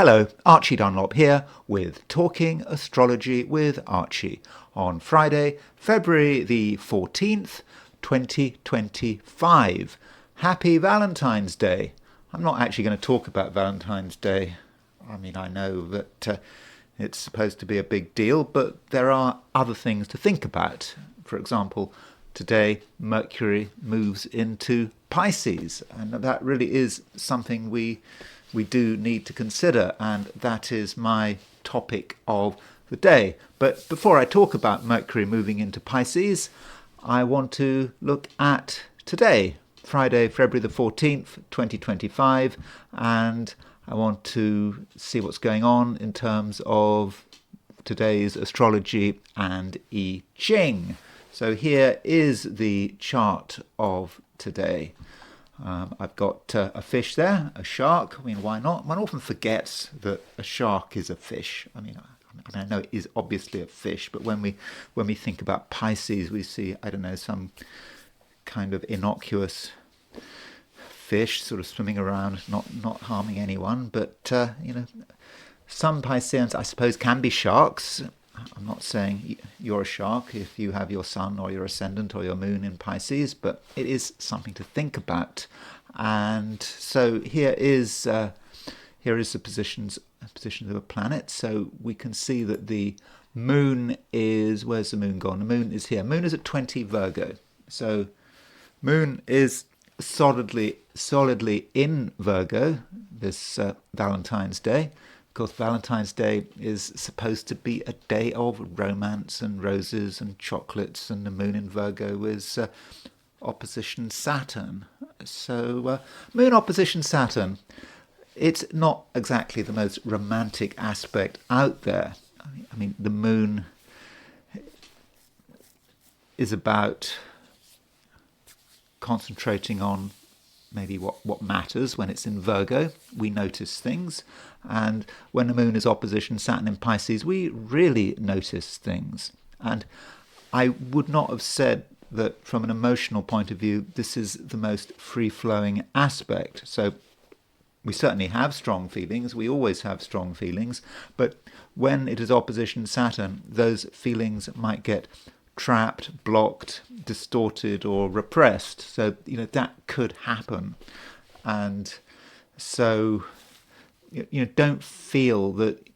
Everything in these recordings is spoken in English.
Hello, Archie Dunlop here with Talking Astrology with Archie on Friday, February the 14th, 2025. Happy Valentine's Day. I'm not actually going to talk about Valentine's Day. I know that it's supposed to be a big deal, but there are other things to think about. For example, today Mercury moves into Pisces, and that really is something we do need to consider, and that is my topic of the day. But before I talk about Mercury moving into Pisces, I want to look at today, Friday, February the 14th, 2025, and I want to see what's going on in terms of today's astrology and I Ching. So here is the chart of today. I've got a fish there, a shark. Why not? One often forgets that a shark is a fish. I know it is obviously a fish, but when we think about Pisces, we see, some kind of innocuous fish sort of swimming around, not harming anyone. But some Pisceans, I suppose, can be sharks. I'm not saying you're a shark if you have your sun or your ascendant or your moon in Pisces, but it is something to think about. And so here is the positions of a planet. So we can see that the moon is, where's the moon gone? The moon is here. Moon is at 20 Virgo. So moon is solidly in Virgo this Valentine's Day. Of course, Valentine's Day is supposed to be a day of romance and roses and chocolates, and the moon in Virgo is opposition Saturn. So moon opposition Saturn, it's not exactly the most romantic aspect out there. The moon is about concentrating on maybe what matters. When it's in Virgo, we notice things. And when the moon is opposition Saturn in Pisces, we really notice things. And I would not have said that from an emotional point of view, this is the most free-flowing aspect. So we certainly have strong feelings. We always have strong feelings. But when it is opposition Saturn, those feelings might get trapped, blocked, distorted, or repressed. So that could happen. And so don't feel that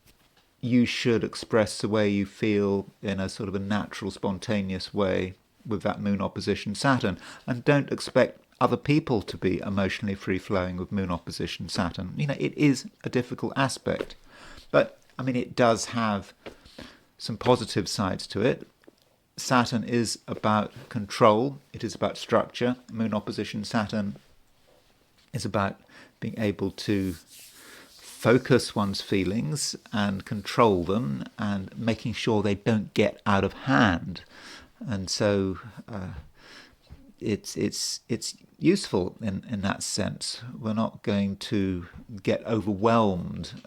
you should express the way you feel in a sort of a natural, spontaneous way with that moon opposition Saturn, and don't expect other people to be emotionally free-flowing with moon opposition Saturn. It is a difficult aspect, but it does have some positive sides to it. Saturn is about control. It is about structure. Moon opposition Saturn is about being able to focus one's feelings and control them and making sure they don't get out of hand. And so it's useful in that sense. We're not going to get overwhelmed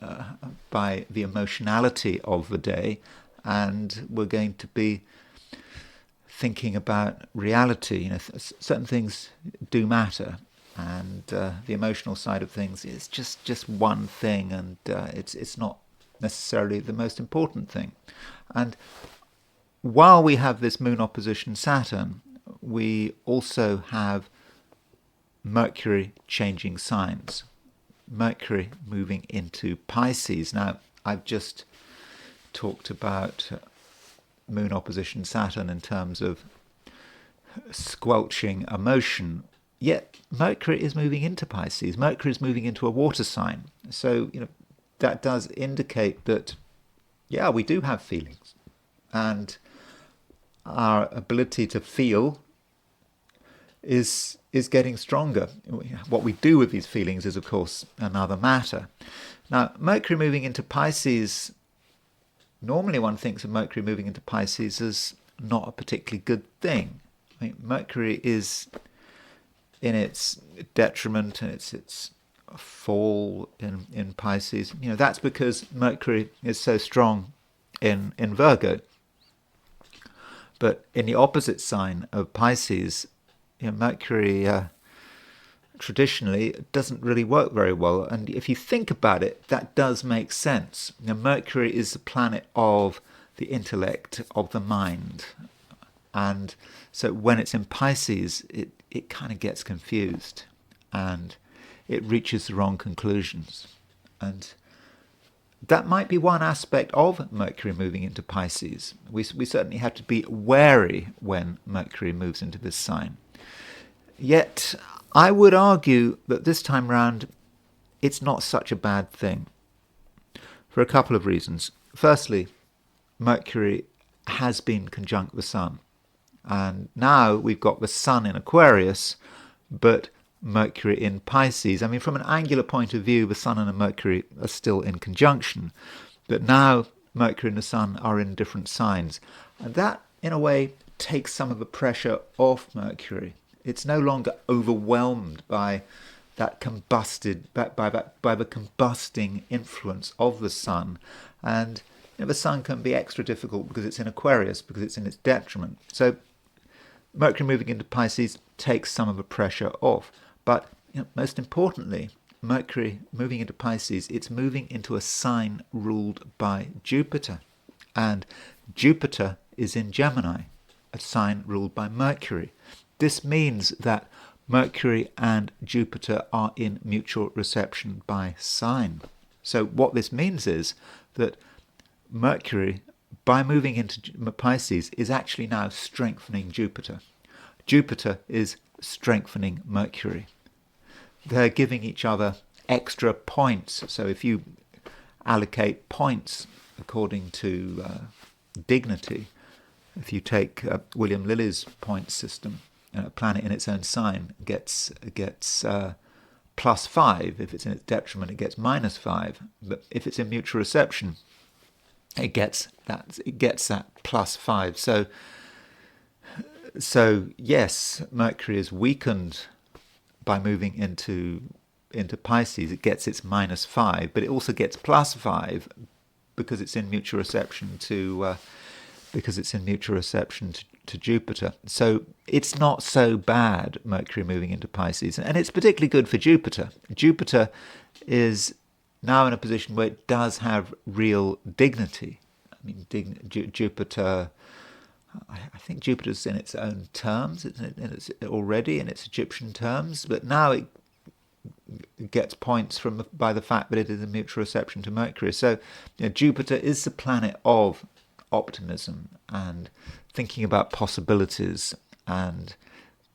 by the emotionality of the day, and we're going to be thinking about reality. Certain things do matter, and the emotional side of things is just one thing, and it's not necessarily the most important thing. And while we have this moon opposition Saturn, we also have Mercury changing signs. Mercury moving into Pisces. Now, I've just talked about moon opposition Saturn in terms of squelching emotion. Yet Mercury is moving into Pisces. Mercury is moving into a water sign. So, that does indicate that, we do have feelings. And our ability to feel is getting stronger. What we do with these feelings is, of course, another matter. Now, Mercury moving into Pisces, normally one thinks of Mercury moving into Pisces as not a particularly good thing. Mercury is in its detriment and its fall in Pisces. That's because Mercury is so strong in Virgo. But in the opposite sign of Pisces, Mercury traditionally, it doesn't really work very well. And if you think about it, that does make sense. Mercury is the planet of the intellect, of the mind. And so when it's in Pisces, it kind of gets confused and it reaches the wrong conclusions. And that might be one aspect of Mercury moving into Pisces. We certainly have to be wary when Mercury moves into this sign. Yet, I would argue that this time round, it's not such a bad thing for a couple of reasons. Firstly, Mercury has been conjunct the Sun. And now we've got the Sun in Aquarius, but Mercury in Pisces. I mean, from an angular point of view, the Sun and the Mercury are still in conjunction. But now Mercury and the Sun are in different signs. And that, in a way, takes some of the pressure off Mercury. It's no longer overwhelmed by that by the combusting influence of the Sun. And the Sun can be extra difficult because it's in Aquarius, because it's in its detriment. So Mercury moving into Pisces takes some of the pressure off. But most importantly, Mercury moving into Pisces, it's moving into a sign ruled by Jupiter. And Jupiter is in Gemini, a sign ruled by Mercury. This means that Mercury and Jupiter are in mutual reception by sign. So what this means is that Mercury, by moving into Pisces, is actually now strengthening Jupiter. Jupiter is strengthening Mercury. They're giving each other extra points. So if you allocate points according to dignity, if you take William Lilly's point system, a planet in its own sign gets +5. If it's in its detriment, it gets -5. But if it's in mutual reception, it gets that +5. So yes, Mercury is weakened by moving into Pisces. It gets its -5, but it also gets +5 because it's in mutual reception to Jupiter. So it's not so bad, Mercury moving into Pisces, and it's particularly good for Jupiter. Jupiter is now in a position where it does have real dignity. I mean, Jupiter. I think Jupiter's in its own terms. It's already in its Egyptian terms, but now it gets points by the fact that it is in mutual reception to Mercury. So Jupiter is the planet of optimism and thinking about possibilities and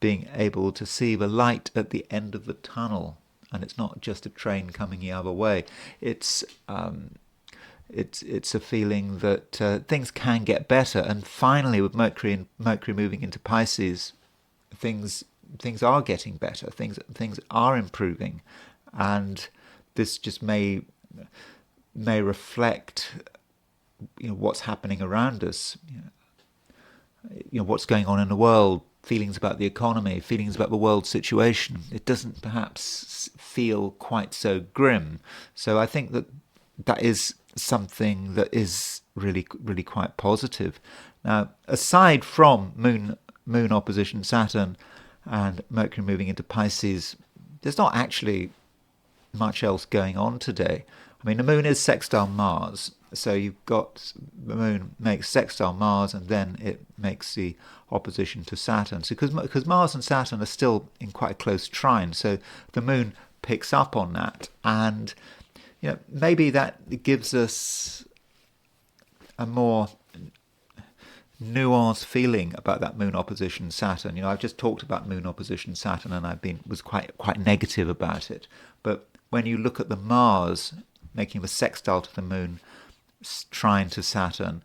being able to see the light at the end of the tunnel. And it's not just a train coming the other way. It's a feeling that things can get better. And finally, with Mercury moving into Pisces, things are getting better. Things are improving, and this just may reflect what's happening around us. What's going on in the world. Feelings about the economy, feelings about the world situation. It doesn't perhaps feel quite so grim. So I think that is something that is really, really quite positive. Now, aside from Moon opposition Saturn and Mercury moving into Pisces, there's not actually much else going on today. I mean, the Moon is sextile Mars, so you've got the Moon makes sextile Mars, and then it makes the opposition to Saturn. So because Mars and Saturn are still in quite a close trine, so the Moon picks up on that, and maybe that gives us a more nuanced feeling about that Moon opposition Saturn. I've just talked about Moon opposition Saturn, and was quite negative about it. But when you look at the Mars making the sextile to the Moon, trine to Saturn,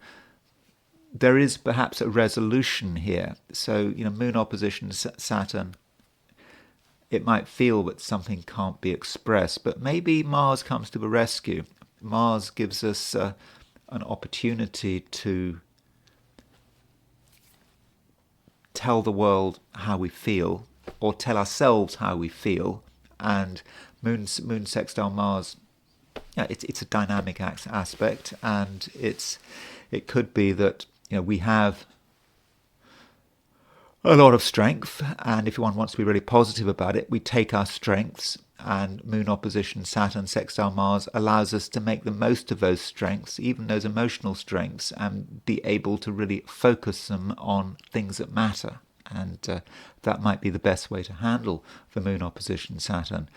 there is perhaps a resolution here. So Moon opposition Saturn, it might feel that something can't be expressed, but maybe Mars comes to the rescue. Mars gives us an opportunity to tell the world how we feel, or tell ourselves how we feel. And Moon sextile Mars, it's a dynamic aspect, and it could be that we have a lot of strength, and if one wants to be really positive about it, we take our strengths, and moon opposition Saturn sextile Mars allows us to make the most of those strengths, even those emotional strengths, and be able to really focus them on things that matter. And that might be the best way to handle the moon opposition Saturn.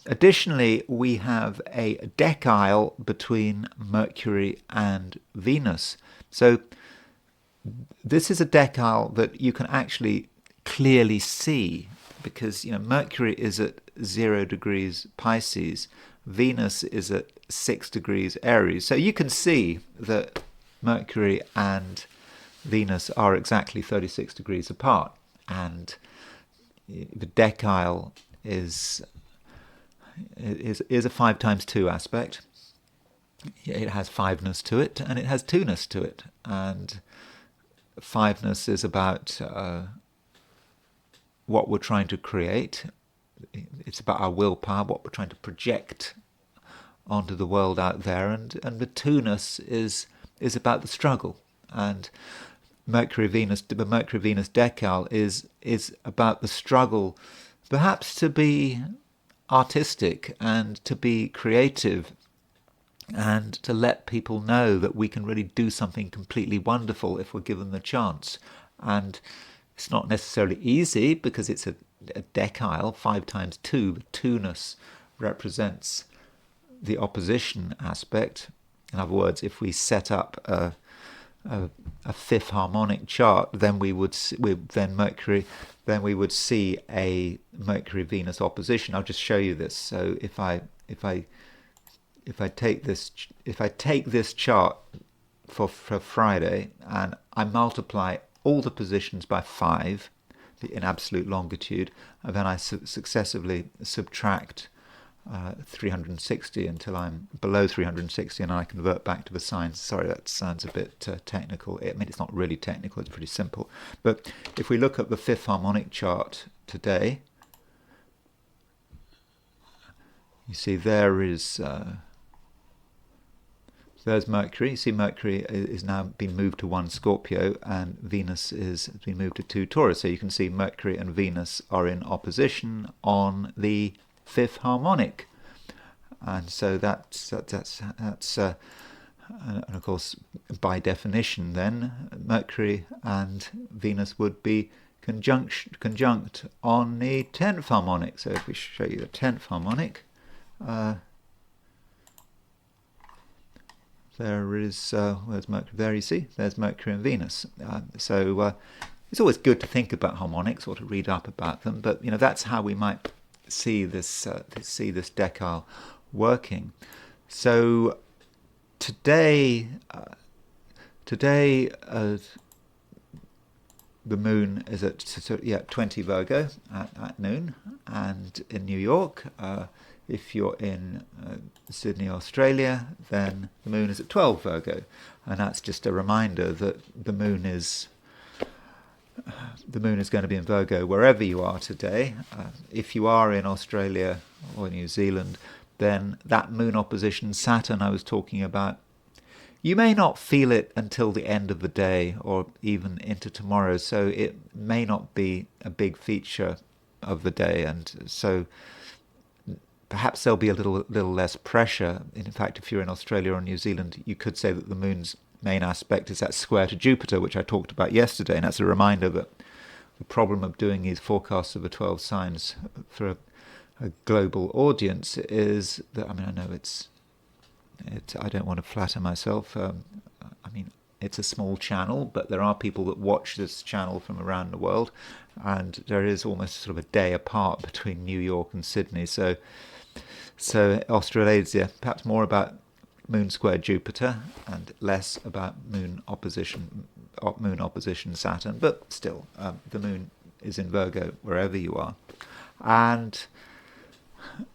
Additionally, we have a decile between Mercury and Venus. So this is a decile that you can actually clearly see, because Mercury is at 0 degrees Pisces, Venus is at 6 degrees Aries. So you can see that Mercury and Venus are exactly 36 degrees apart, and the decile is a 5 times 2 aspect. It has 5ness to it, and it has 2ness to it. And 5ness is about what we're trying to create. It's about our willpower, what we're trying to project onto the world out there. And the 2ness is about the struggle. And the Mercury-Venus decile is about the struggle, perhaps to be artistic and to be creative, and to let people know that we can really do something completely wonderful if we're given the chance. And it's not necessarily easy, because it's a decile, 5 times 2. The 2ness represents the opposition aspect. In other words, if we set up a fifth harmonic chart, then we would see a Mercury-Venus opposition. I'll just show you this. So if I take this chart for Friday, and I multiply all the positions by 5 in absolute longitude, and then I successively subtract 360 until I'm below 360, and I convert back to the signs. Sorry, that sounds a bit technical. I mean, it's not really technical, it's pretty simple. But if we look at the fifth harmonic chart today, you see there is there's Mercury. You see Mercury is now been moved to 1 Scorpio, and Venus has been moved to 2 Taurus. So you can see Mercury and Venus are in opposition on the fifth harmonic, and so that's and of course, by definition, then Mercury and Venus would be conjunct on the 10th harmonic. So if we show you the 10th harmonic, there is where's Mercury? There you see, there's Mercury and Venus. So it's always good to think about harmonics or to read up about them, but that's how we might see this decile working. So today the moon is at 20 Virgo at noon, and in New York, if you're in Sydney, Australia, then the moon is at 12 Virgo, and that's just a reminder that the moon is going to be in Virgo wherever you are today. If you are in Australia or New Zealand, then that moon opposition Saturn I was talking about, you may not feel it until the end of the day or even into tomorrow, so it may not be a big feature of the day, and so perhaps there'll be a little less pressure. In fact, if you're in Australia or New Zealand, you could say that the moon's main aspect is that square to Jupiter, which I talked about yesterday, and that's a reminder that the problem of doing these forecasts of the 12 signs for a global audience is that, I know I don't want to flatter myself. It's a small channel, but there are people that watch this channel from around the world, and there is almost sort of a day apart between New York and Sydney. So Australasia, perhaps more about moon square Jupiter and less about moon opposition Saturn, but still the moon is in Virgo wherever you are. And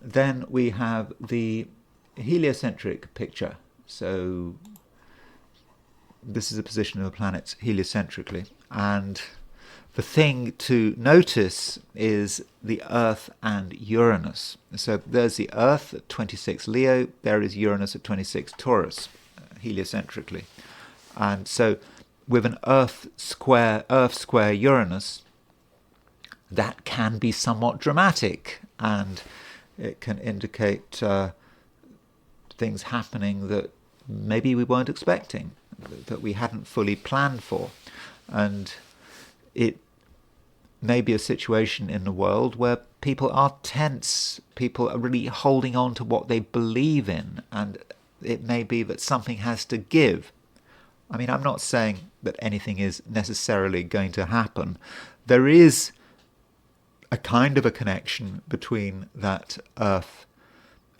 then we have the heliocentric picture. So this is the position of the planets heliocentrically, and the thing to notice is the Earth and Uranus. So there's the Earth at 26 Leo, there is Uranus at 26 Taurus, heliocentrically. And so with an Earth square Uranus, that can be somewhat dramatic, and it can indicate things happening that maybe we weren't expecting, that we hadn't fully planned for. And it may be a situation in the world where people are tense, people are really holding on to what they believe in, and it may be that something has to give. I mean, I'm not saying that anything is necessarily going to happen. There is a kind of a connection between that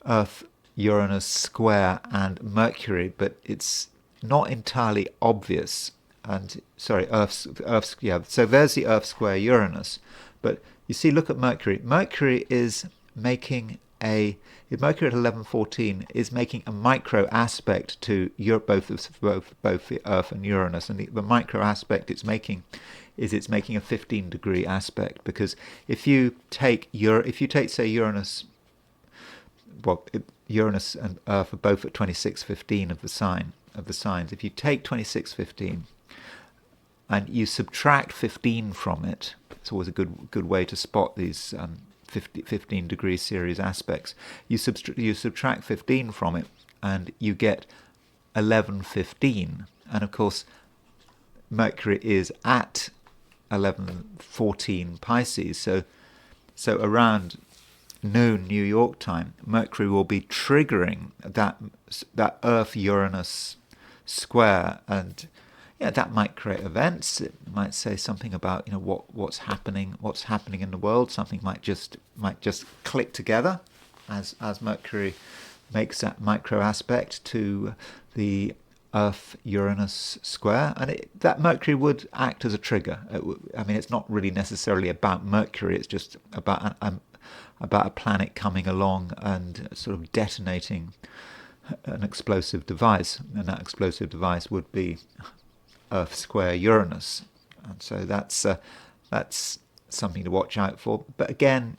Earth-Uranus square and Mercury, but it's not entirely obvious. And sorry, Earth's yeah. So there's the Earth square Uranus, but you see, look at Mercury. Mercury is making Mercury at 1114 is making a micro aspect to both the Earth and Uranus, and the micro aspect it's making a 15-degree aspect, because if you take say Uranus, Uranus and Earth are both at 2615 of the signs. If you take 2615 and you subtract 15 from it, it's always a good way to spot these 15-degree series aspects. You subtract 15 from it, and you get 1115. And of course, Mercury is at 1114 Pisces. So around noon New York time, Mercury will be triggering that Earth-Uranus square, and that might create events. It might say something about what's happening in the world. Something might just click together as Mercury makes that micro aspect to the Earth-Uranus square, and that Mercury would act as a trigger. I mean, it's not really necessarily about Mercury. It's just about a planet coming along and sort of detonating an explosive device, and that explosive device would be Earth square Uranus. And so that's something to watch out for. But again,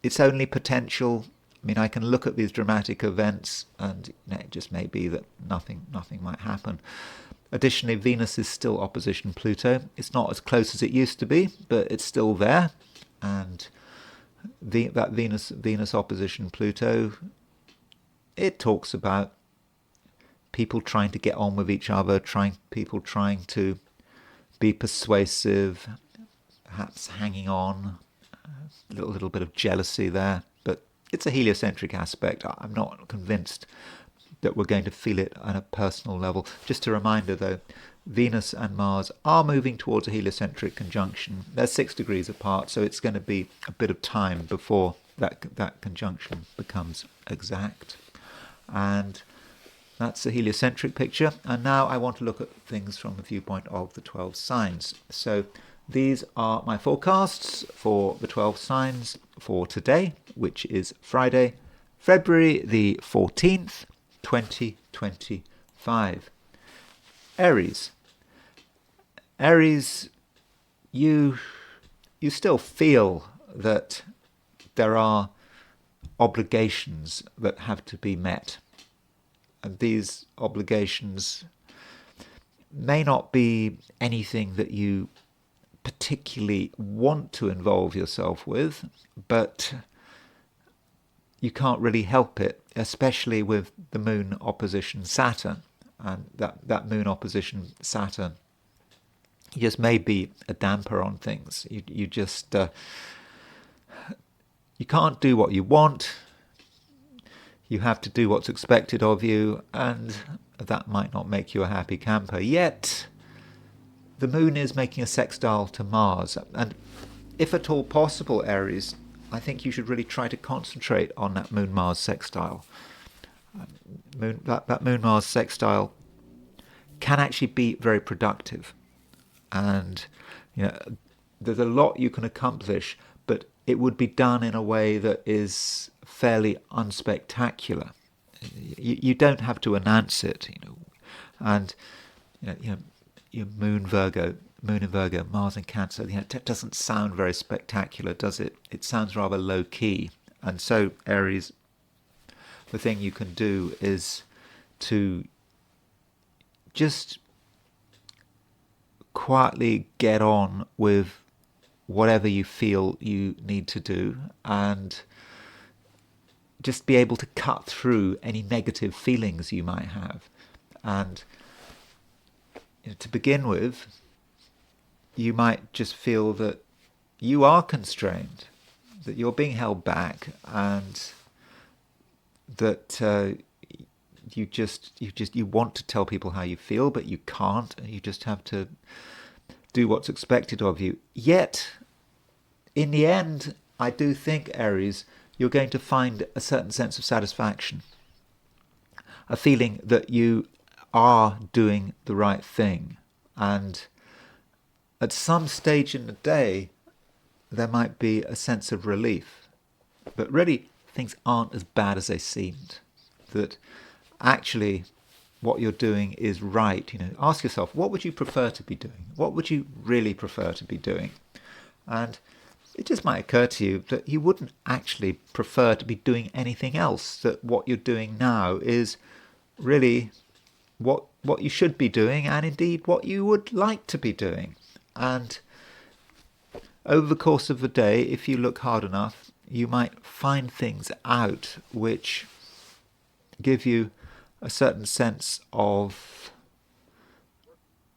it's only potential. I mean, I can look at these dramatic events, and it just may be that nothing might happen. Additionally, Venus is still opposition Pluto. It's not as close as it used to be, but it's still there. And that Venus opposition Pluto, it talks about people trying to get on with each other, people trying to be persuasive, perhaps hanging on, a little bit of jealousy there. But it's a heliocentric aspect. I'm not convinced that we're going to feel it on a personal level. Just a reminder, though, Venus and Mars are moving towards a heliocentric conjunction. They're 6 degrees apart, so it's going to be a bit of time before that conjunction becomes exact. And that's the heliocentric picture. And now I want to look at things from the viewpoint of the 12 signs. So these are my forecasts for the 12 signs for today, which is Friday, February the 14th, 2025. Aries. Aries, you still feel that there are obligations that have to be met. And these obligations may not be anything that you particularly want to involve yourself with, but you can't really help it, especially with the moon opposition Saturn. And that moon opposition Saturn just may be a damper on things. You just you can't do what you want. You have to do what's expected of you, and that might not make you a happy camper. Yet, the moon is making a sextile to Mars, and if at all possible, Aries, I think you should really try to concentrate on that Moon-Mars sextile. That Moon-Mars sextile can actually be very productive, and there's a lot you can accomplish, but it would be done in a way that is fairly unspectacular. You don't have to announce it, and your Moon in Virgo, Mars in Cancer. That doesn't sound very spectacular, does it? It sounds rather low key. And so, Aries, the thing you can do is to just quietly get on with whatever you feel you need to do, and just be able to cut through any negative feelings you might have. And to begin with, you might just feel that you are constrained, that you're being held back, and that you want to tell people how you feel, but you can't, and you just have to do what's expected of you. Yet, in the end, I do think, Aries, you're going to find a certain sense of satisfaction, a feeling that you are doing the right thing. And at some stage in the day, there might be a sense of relief. But really, things aren't as bad as they seemed. That actually what you're doing is right. Ask yourself, what would you prefer to be doing? What would you really prefer to be doing? And it just might occur to you that you wouldn't actually prefer to be doing anything else, that what you're doing now is really what you should be doing, and indeed what you would like to be doing. And over the course of the day, if you look hard enough, you might find things out which give you a certain sense of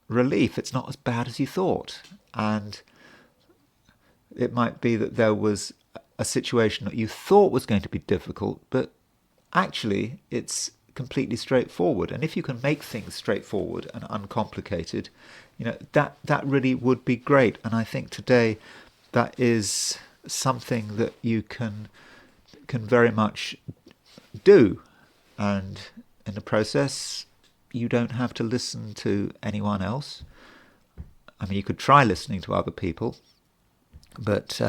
relief. It's not as bad as you thought. And it might be that there was a situation that you thought was going to be difficult, but actually it's completely straightforward. And if you can make things straightforward and uncomplicated, that really would be great. And I think today that is something that you can very much do. And in the process, you don't have to listen to anyone else. I mean, you could try listening to other people, but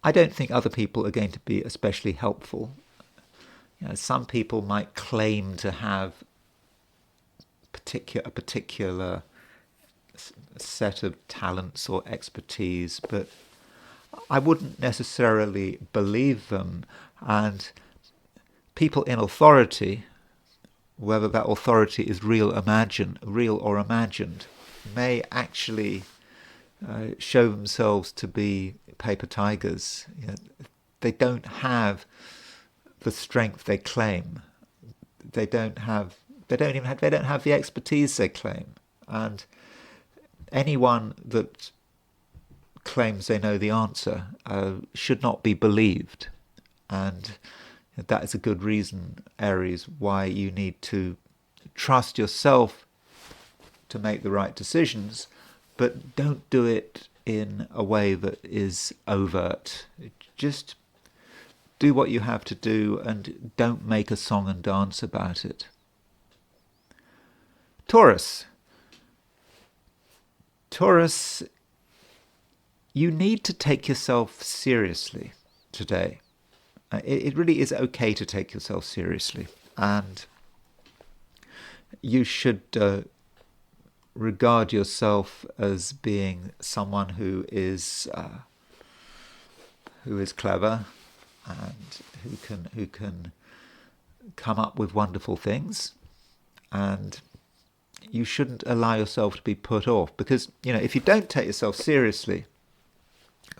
I don't think other people are going to be especially helpful. Some people might claim to have a particular set of talents or expertise, but I wouldn't necessarily believe them. And people in authority, whether that authority is real or imagined, may actually show themselves to be paper tigers. They don't have the strength they claim. They don't have the expertise they claim. And anyone that claims they know the answer should not be believed. And that is a good reason, Aries, why you need to trust yourself to make the right decisions, but don't do it in a way that is overt. Just do what you have to do and don't make a song and dance about it. Taurus, you need to take yourself seriously today. It really is okay to take yourself seriously, and you should regard yourself as being someone who is clever and who can come up with wonderful things, and you shouldn't allow yourself to be put off, because if you don't take yourself seriously,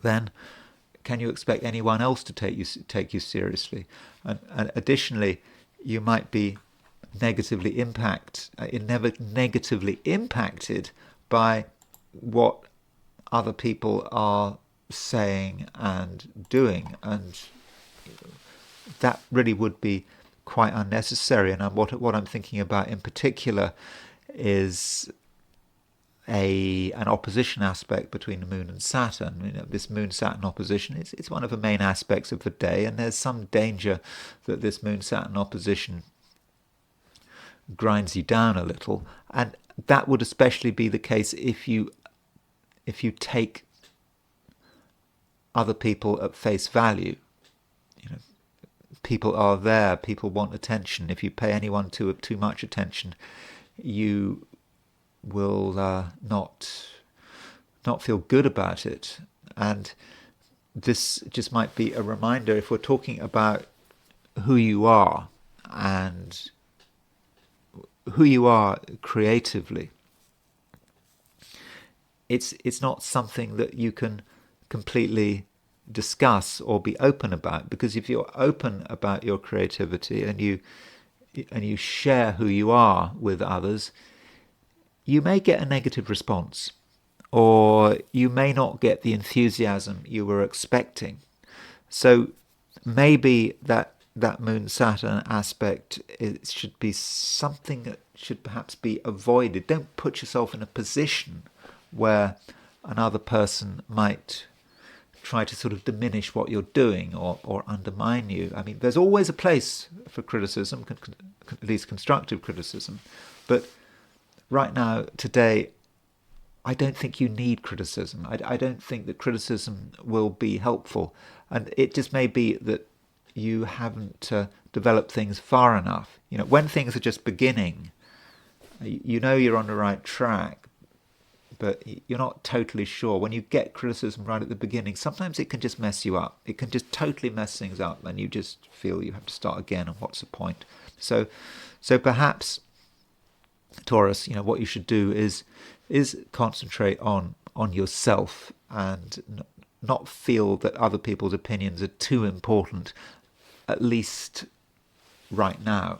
then can you expect anyone else to take you seriously? And additionally, you might be negatively impacted by what other people are saying and doing, and that really would be quite unnecessary. And what I'm thinking about in particular is an opposition aspect between the Moon and Saturn. This Moon-Saturn opposition, it's one of the main aspects of the day, and there's some danger that this Moon-Saturn opposition grinds you down a little. And that would especially be the case if you take other people at face value. People are there, people want attention. If you pay anyone too much attention, you will not feel good about it. And this just might be a reminder, if we're talking about who you are and who you are creatively, it's not something that you can completely discuss or be open about, because if you're open about your creativity and you share who you are with others, you may get a negative response, or you may not get the enthusiasm you were expecting. So maybe that Moon-Saturn aspect, it should be something that should perhaps be avoided. Don't put yourself in a position where another person might try to sort of diminish what you're doing or undermine you. I mean, there's always a place for criticism, at least constructive criticism. But right now, today, I don't think you need criticism. I don't think that criticism will be helpful. And it just may be that you haven't developed things far enough. When things are just beginning, you're on the right track, but you're not totally sure. When you get criticism right at the beginning, sometimes it can just mess you up. It can just totally mess things up, and you just feel you have to start again, and what's the point? So perhaps, Taurus, what you should do is concentrate on yourself and not feel that other people's opinions are too important, at least right now.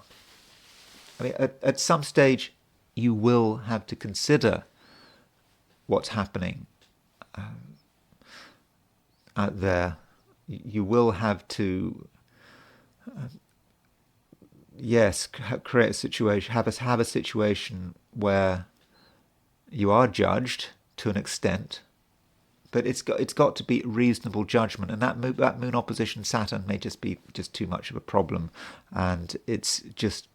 I mean, at some stage, you will have to consider what's happening out there. You will have to, create a situation, have a situation where you are judged to an extent, but it's got to be reasonable judgment, and that moon opposition Saturn may just be too much of a problem, and it's just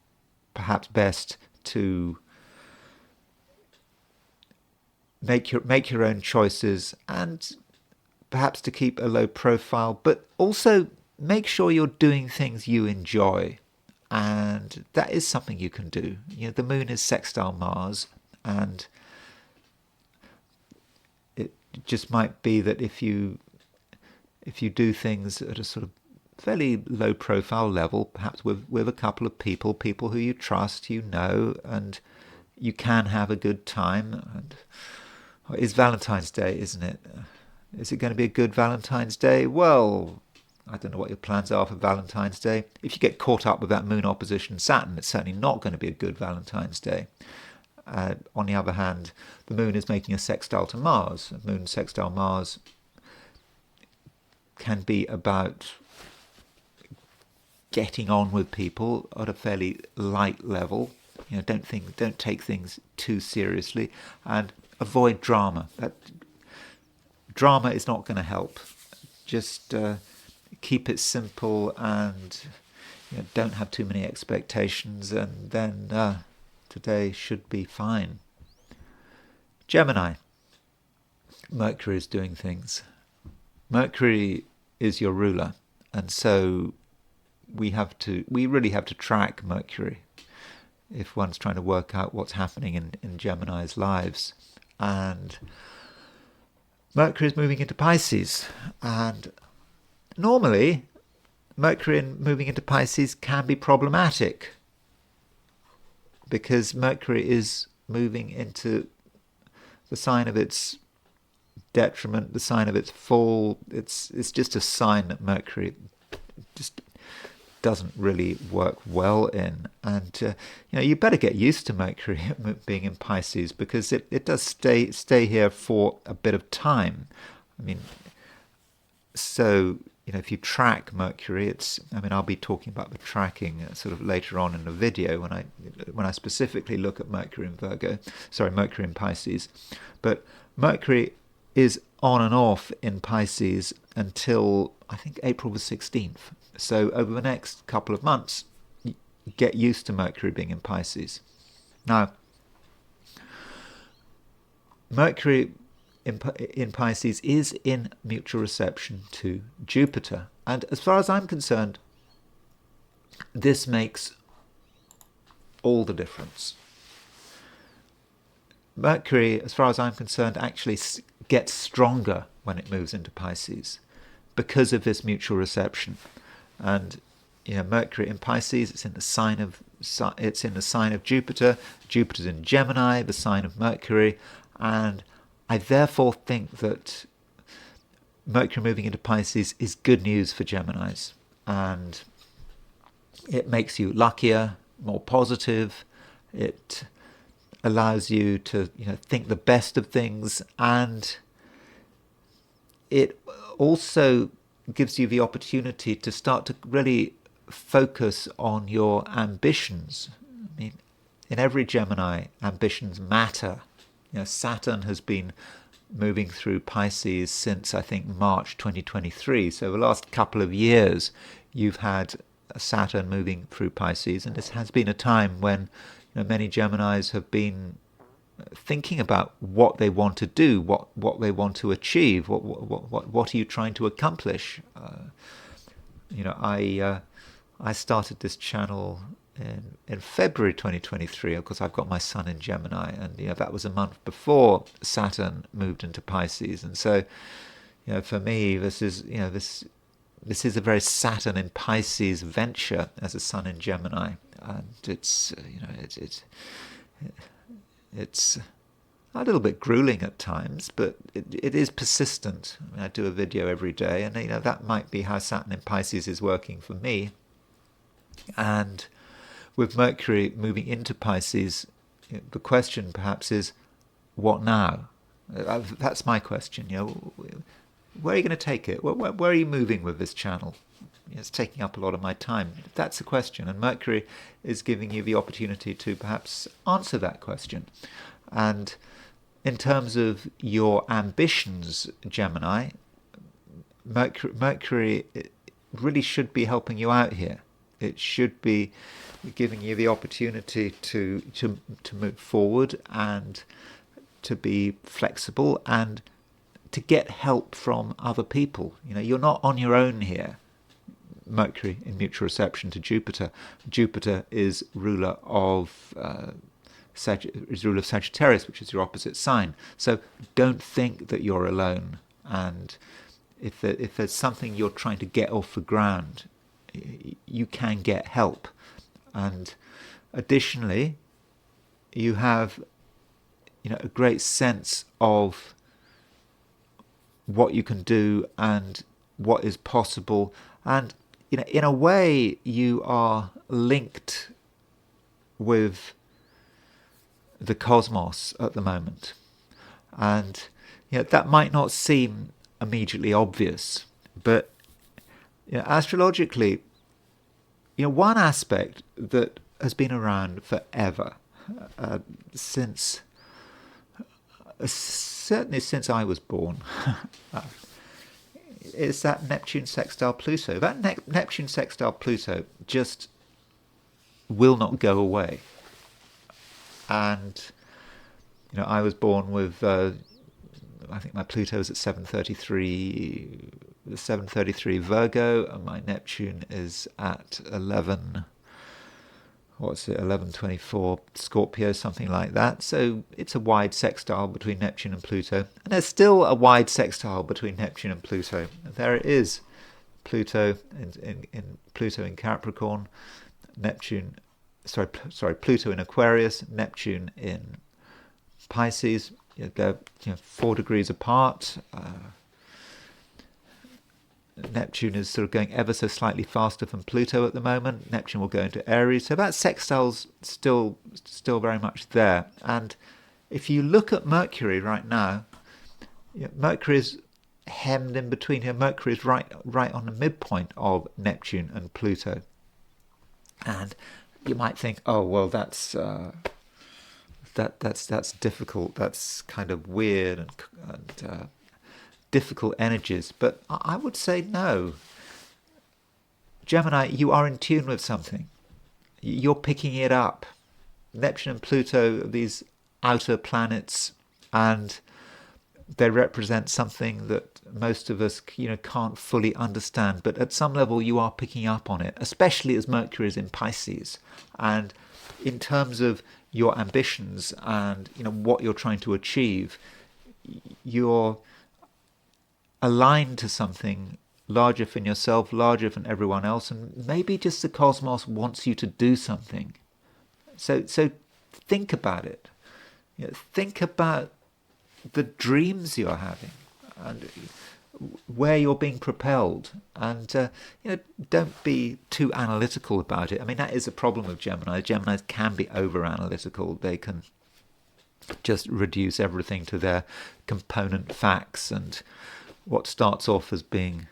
perhaps best to make your own choices, and perhaps to keep a low profile, but also make sure you're doing things you enjoy, and that is something you can do. The moon is sextile Mars, and it just might be that if you do things at a sort of fairly low profile level, perhaps with a couple of people who you trust, and you can have a good time. And it's Valentine's Day, isn't it? Is it going to be a good Valentine's Day? Well, I don't know what your plans are for Valentine's Day. If you get caught up with that moon opposition Saturn, it's certainly not going to be a good Valentine's Day. On the other hand, the moon is making a sextile to Mars. A moon sextile Mars can be about getting on with people at a fairly light level. Don't take things too seriously, and avoid drama. Drama is not going to help. Just keep it simple, and don't have too many expectations, and then today should be fine. Gemini. Mercury is doing things. Mercury is your ruler, and so we really have to track Mercury if one's trying to work out what's happening in Gemini's lives. And Mercury is moving into Pisces, and normally Mercury moving into Pisces can be problematic, because Mercury is moving into the sign of its detriment, the sign of its fall. It's just a sign that Mercury just doesn't really work well in, and you better get used to Mercury being in Pisces, because it does stay here for a bit of time. I mean, so if you track Mercury, I'll be talking about the tracking sort of later on in the video when I specifically look at Mercury in Pisces. But Mercury is on and off in Pisces until I think April the 16th. So over the next couple of months, get used to Mercury being in Pisces. Now, Mercury in Pisces is in mutual reception to Jupiter. And as far as I'm concerned, this makes all the difference. Mercury, as far as I'm concerned, actually gets stronger when it moves into Pisces because of this mutual reception. And Mercury in Pisces, it's in the sign of Jupiter. Jupiter's in Gemini, the sign of Mercury, and I therefore think that Mercury moving into Pisces is good news for Geminis, and it makes you luckier, more positive. It allows you to, think the best of things, and it also gives you the opportunity to start to really focus on your ambitions. I mean, in every Gemini, ambitions matter. Saturn has been moving through Pisces since, I think, March 2023. So the last couple of years, you've had Saturn moving through Pisces, and this has been a time when many Geminis have been thinking about what they want to do, what they want to achieve, what are you trying to accomplish. I started this channel in February 2023. Of course, I've got my sun in Gemini, and that was a month before Saturn moved into Pisces, and so for me, this is a very Saturn in Pisces venture as a sun in Gemini, and it's a little bit grueling at times, but it is persistent. I mean, I do a video every day, and that might be how Saturn in Pisces is working for me. And with Mercury moving into Pisces, the question perhaps is, what now? That's my question. Where are you going to take it? Where are you moving with this channel? It's taking up a lot of my time. That's the question, and Mercury is giving you the opportunity to perhaps answer that question. And in terms of your ambitions, Gemini, Mercury really should be helping you out here. It should be giving you the opportunity to move forward and to be flexible and to get help from other people. You're not on your own here. Mercury in mutual reception to Jupiter. Jupiter is ruler of Sagittarius, which is your opposite sign. So don't think that you're alone. And if there's something you're trying to get off the ground, you can get help. And additionally, you have a great sense of what you can do and what is possible, and in a way you are linked with the cosmos at the moment, and that might not seem immediately obvious, but astrologically, one aspect that has been around forever, certainly since I was born, is that Neptune sextile Pluto. That Neptune sextile Pluto just will not go away. And I was born with I think my Pluto is at 733 Virgo, and my Neptune is at 1124 Scorpio, something like that. So it's a wide sextile between Neptune and Pluto, and there's still a wide sextile between Neptune and Pluto. There it is, Pluto in Pluto in Capricorn, Pluto in Aquarius, Neptune in Pisces. They're 4 degrees apart. Neptune is sort of going ever so slightly faster than Pluto at the moment. Neptune will go into Aries, so that sextile's still very much there. And if you look at Mercury right now, Mercury is hemmed in between here. Mercury is right on the midpoint of Neptune and Pluto, and you might think, oh well, that's difficult. That's kind of weird and difficult energies. But I would say no. Gemini, you are in tune with something. You're picking it up. Neptune and Pluto are these outer planets, and they represent something that most of us can't fully understand, but at some level you are picking up on it, especially as Mercury is in Pisces. And in terms of your ambitions and what you're trying to achieve, you're aligned to something larger than yourself, larger than everyone else, and maybe just the cosmos wants you to do something. So think about it. Think about the dreams you're having, and where you're being propelled, and don't be too analytical about it. I mean, that is a problem of Gemini. Geminis can be over analytical. They can just reduce everything to their component facts, and what starts off as being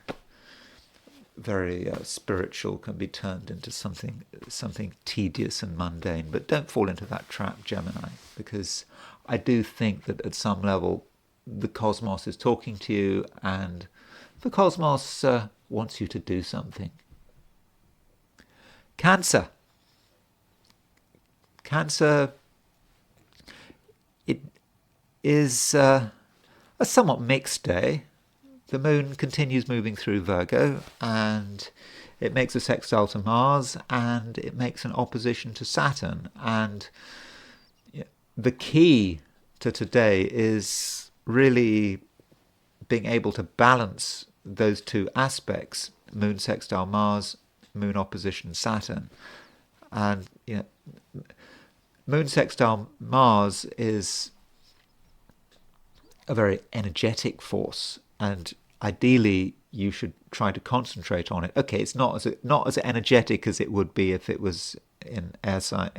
very spiritual can be turned into something tedious and mundane. But don't fall into that trap, Gemini, because I do think that at some level the cosmos is talking to you, and the cosmos wants you to do something. Cancer. It is a somewhat mixed day. The moon continues moving through Virgo, and it makes a sextile to Mars, and it makes an opposition to Saturn. And the key to today is really being able to balance those two aspects: moon sextile Mars, moon opposition Saturn. And moon sextile Mars is a very energetic force, and ideally you should try to concentrate on it. Okay, it's not as energetic as it would be if it was in air sign,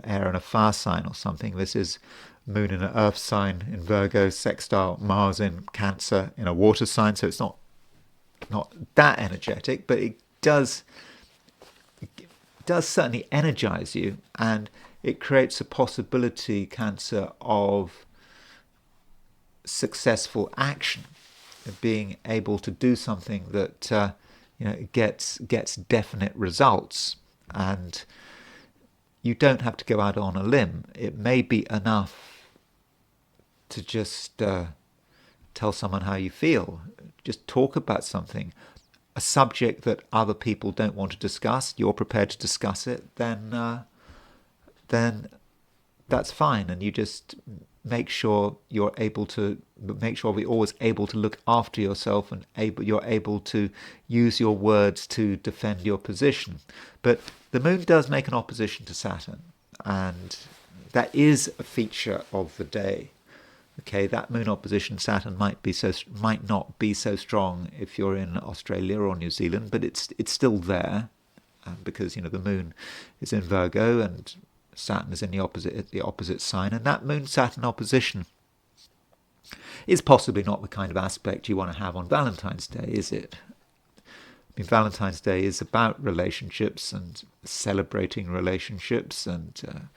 air and a fire sign or something. This is moon in an earth sign in Virgo, sextile Mars in Cancer in a water sign, so it's not that energetic, but it does certainly energize you, and it creates a possibility, Cancer, of successful action, of being able to do something that gets definite results. And you don't have to go out on a limb. It may be enough to just tell someone how you feel. Just talk about something, a subject that other people don't want to discuss. You're prepared to discuss it. Then that's fine, and you just make sure we're always able to look after yourself, and you're able to use your words to defend your position. But the moon does make an opposition to Saturn, and that is a feature of the day. Okay, that moon opposition Saturn might not be so strong if you're in Australia or New Zealand, but it's still there, because the moon is in Virgo and Saturn is in the opposite sign, and that moon Saturn opposition is possibly not the kind of aspect you want to have on Valentine's Day, is it? I mean, Valentine's Day is about relationships and celebrating relationships and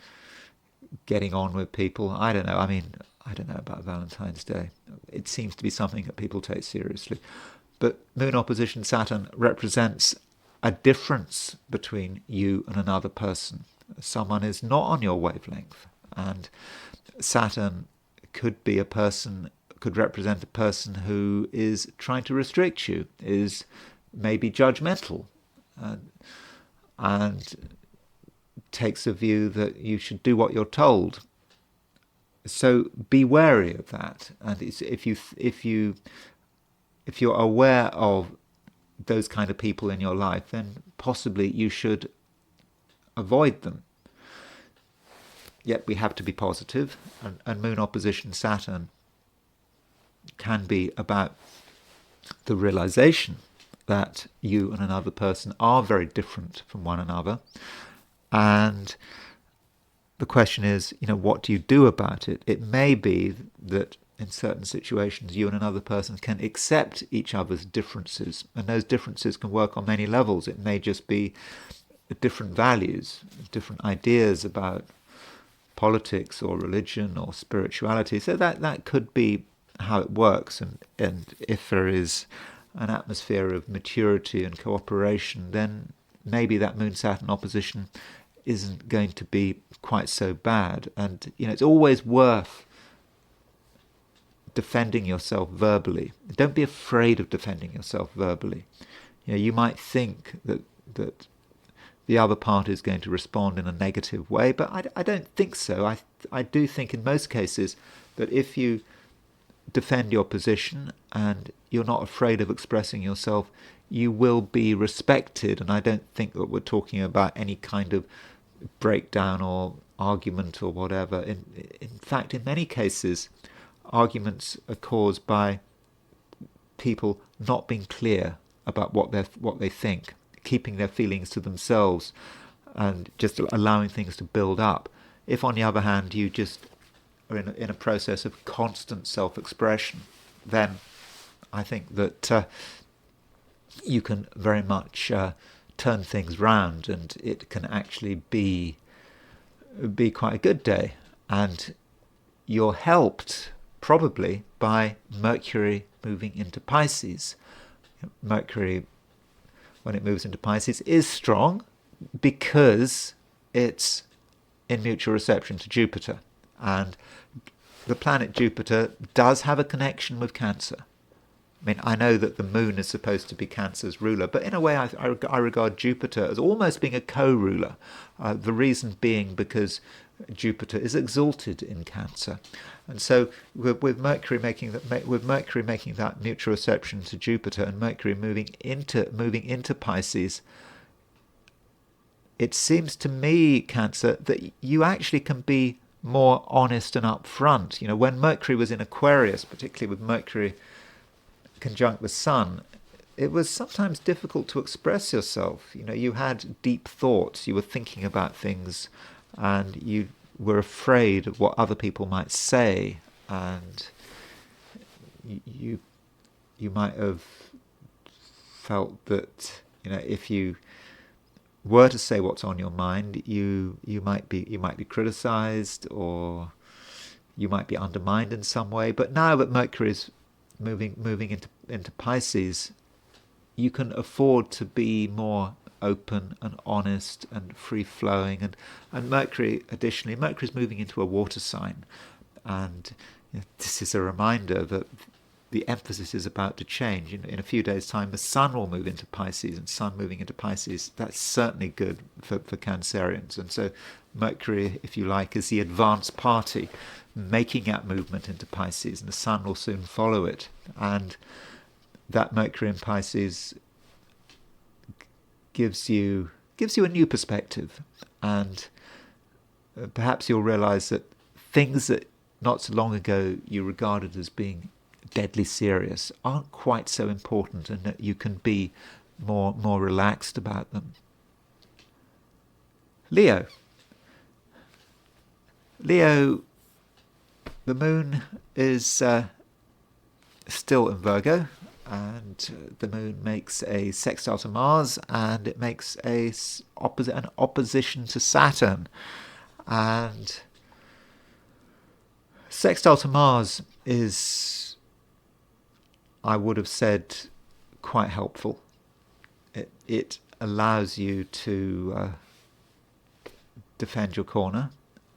getting on with people. I don't know. I mean, I don't know about Valentine's Day. It seems to be something that people take seriously. But moon opposition Saturn represents a difference between you and another person. Someone is not on your wavelength, and Saturn could represent a person who is trying to restrict you, is maybe judgmental, and takes a view that you should do what you're told. So be wary of that, and if you're aware of those kind of people in your life, then possibly you should avoid them. Yet we have to be positive, and moon opposition Saturn can be about the realization that you and another person are very different from one another, and the question is, what do you do about it? It may be that in certain situations you and another person can accept each other's differences, and those differences can work on many levels. It may just be different values, different ideas about politics or religion or spirituality. So that could be how it works, and if there is an atmosphere of maturity and cooperation, then maybe that moon Saturn opposition isn't going to be quite so bad. And it's always worth defending yourself verbally. Don't be afraid of defending yourself verbally. You might think that the other party is going to respond in a negative way, but I don't think so. I do think in most cases that if you defend your position and you're not afraid of expressing yourself, you will be respected. And I don't think that we're talking about any kind of breakdown or argument or whatever. In fact, in many cases, arguments are caused by people not being clear about what they think, keeping their feelings to themselves, and just allowing things to build up. If, on the other hand, you just are in a process of constant self-expression, then I think that you can very much turn things round, and it can actually be quite a good day. And you're helped probably by Mercury moving into Pisces. Mercury, when it moves into Pisces, is strong because it's in mutual reception to Jupiter. And the planet Jupiter does have a connection with Cancer. I mean, I know that the moon is supposed to be Cancer's ruler, but in a way I regard Jupiter as almost being a co-ruler. The reason being because Jupiter is exalted in Cancer. And so with Mercury making that mutual reception to Jupiter, and Mercury moving into Pisces, it seems to me, Cancer, that you actually can be more honest and upfront. You know, when Mercury was in Aquarius, particularly with Mercury conjunct the Sun, it was sometimes difficult to express yourself. You know, you had deep thoughts, you were thinking about things, and you were afraid of what other people might say, and you might have felt that, you know, if you were to say what's on your mind, you might be criticized, or you might be undermined in some way. But now that Mercury is moving into Pisces, you can afford to be more open and honest and free-flowing. And Mercury, additionally, Mercury's moving into a water sign, and you know, this is a reminder that the emphasis is about to change. In a few days' time, the Sun will move into Pisces, and Sun moving into Pisces, that's certainly good for Cancerians. And so Mercury, if you like, is the advanced party making that movement into Pisces, and the Sun will soon follow it. And that Mercury in Pisces gives you a new perspective, and perhaps you'll realize that things that not so long ago you regarded as being deadly serious aren't quite so important, and that you can be more relaxed about them. Leo, the moon is still in Virgo, and the moon makes a sextile to Mars, and it makes an opposition to Saturn. And sextile to Mars is, I would have said, quite helpful. It allows you to defend your corner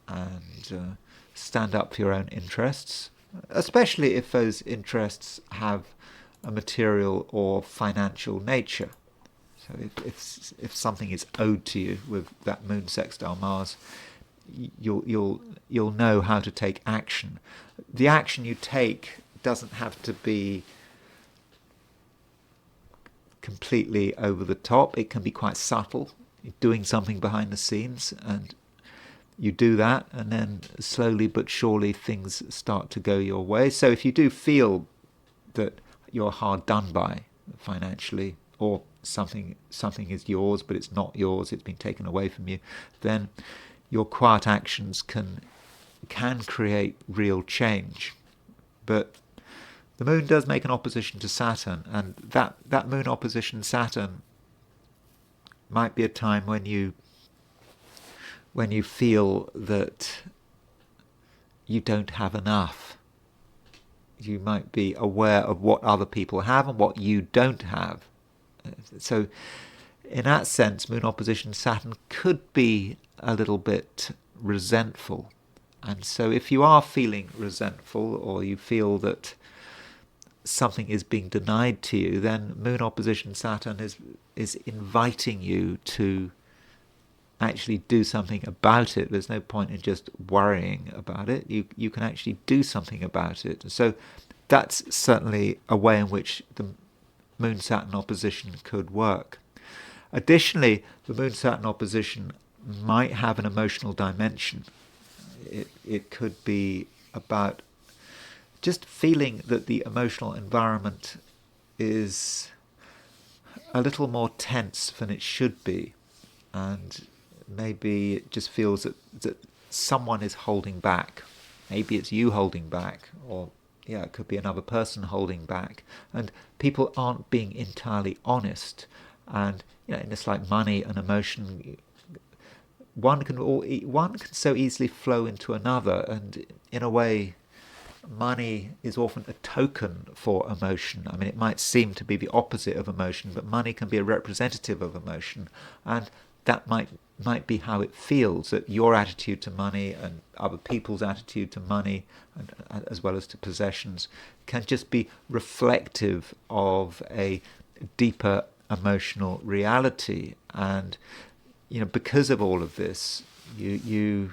and stand up for your own interests, especially if those interests have a material or financial nature. So if something is owed to you with that moon sextile Mars, you'll know how to take action. The action you take doesn't have to be completely over the top. It can be quite subtle. You're doing something behind the scenes, and you do that, and then slowly but surely things start to go your way. So if you do feel that you're hard done by financially, or something is yours but it's not yours, it's been taken away from you, then your quiet actions can create real change. But the moon does make an opposition to Saturn, and that moon opposition Saturn might be a time when you feel that you don't have enough. You might be aware of what other people have and what you don't have. So in that sense, moon opposition Saturn could be a little bit resentful. And so if you are feeling resentful, or you feel that something is being denied to you, then moon opposition Saturn is inviting you to actually do something about it. There's no point in just worrying about it. You can actually do something about it. So that's certainly a way in which the Moon-Saturn opposition could work. Additionally, the Moon-Saturn opposition might have an emotional dimension. It could be about just feeling that the emotional environment is a little more tense than it should be, and maybe it just feels that someone is holding back. Maybe it's you holding back, or it could be another person holding back, and people aren't being entirely honest. And and it's like money and emotion. One can so easily flow into another, and in a way, money is often a token for emotion. I mean, it might seem to be the opposite of emotion, but money can be a representative of emotion, and that might be how it feels, that your attitude to money and other people's attitude to money, and as well as to possessions, can just be reflective of a deeper emotional reality. And because of all of this, you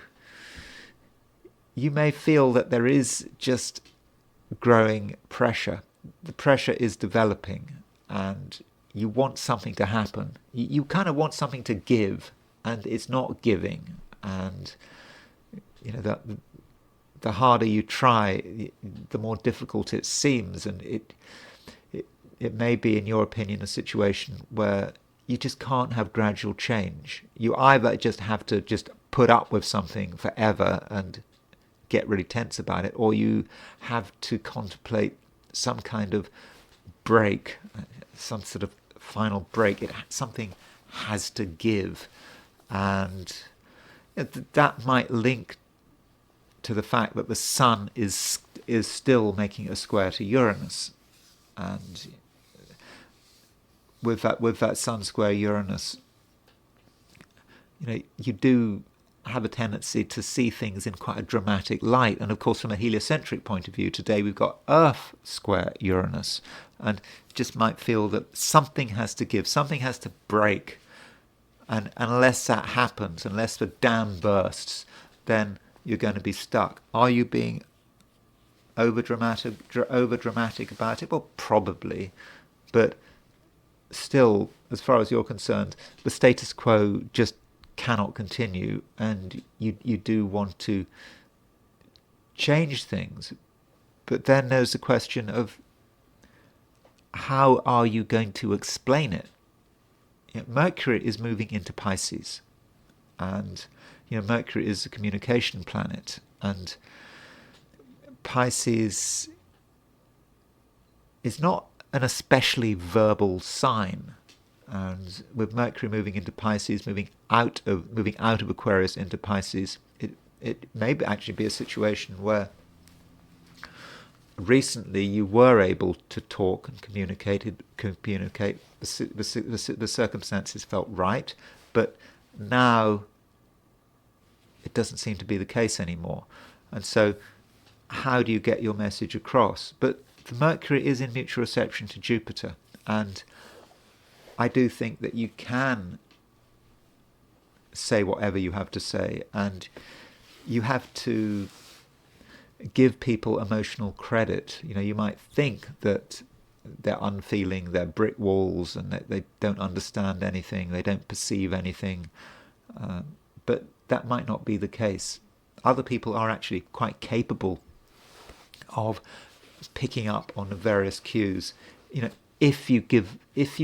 may feel that there is just growing pressure. The pressure is developing, and you want something to happen. You kind of want something to give, and it's not giving. And that the harder you try, the more difficult it seems. And it may be, in your opinion, a situation where you just can't have gradual change. You either just have to just put up with something forever and get really tense about it, or you have to contemplate some kind of break, some sort of final break. Something has to give, and that might link to the fact that the Sun is still making a square to Uranus, and with that Sun square Uranus, you do have a tendency to see things in quite a dramatic light. And of course, from a heliocentric point of view, today we've got Earth square Uranus, and just might feel that something has to give, something has to break. And unless that happens, unless the dam bursts, then you're going to be stuck. Are you being over dramatic about it? Well, probably, but still, as far as you're concerned, the status quo just cannot continue, and you do want to change things. But then there's the question of, how are you going to explain it? Mercury is moving into Pisces, and Mercury is a communication planet, and Pisces is not an especially verbal sign. And with Mercury moving into Pisces, moving out of Aquarius into Pisces, it may actually be a situation where recently you were able to talk and communicate. The circumstances felt right, but now it doesn't seem to be the case anymore. And so, how do you get your message across? But the Mercury is in mutual reception to Jupiter, and I do think that you can say whatever you have to say, and you have to give people emotional credit. You might think that they're unfeeling, they're brick walls, and that they don't understand anything, they don't perceive anything, but that might not be the case. Other people are actually quite capable of picking up on the various cues, if you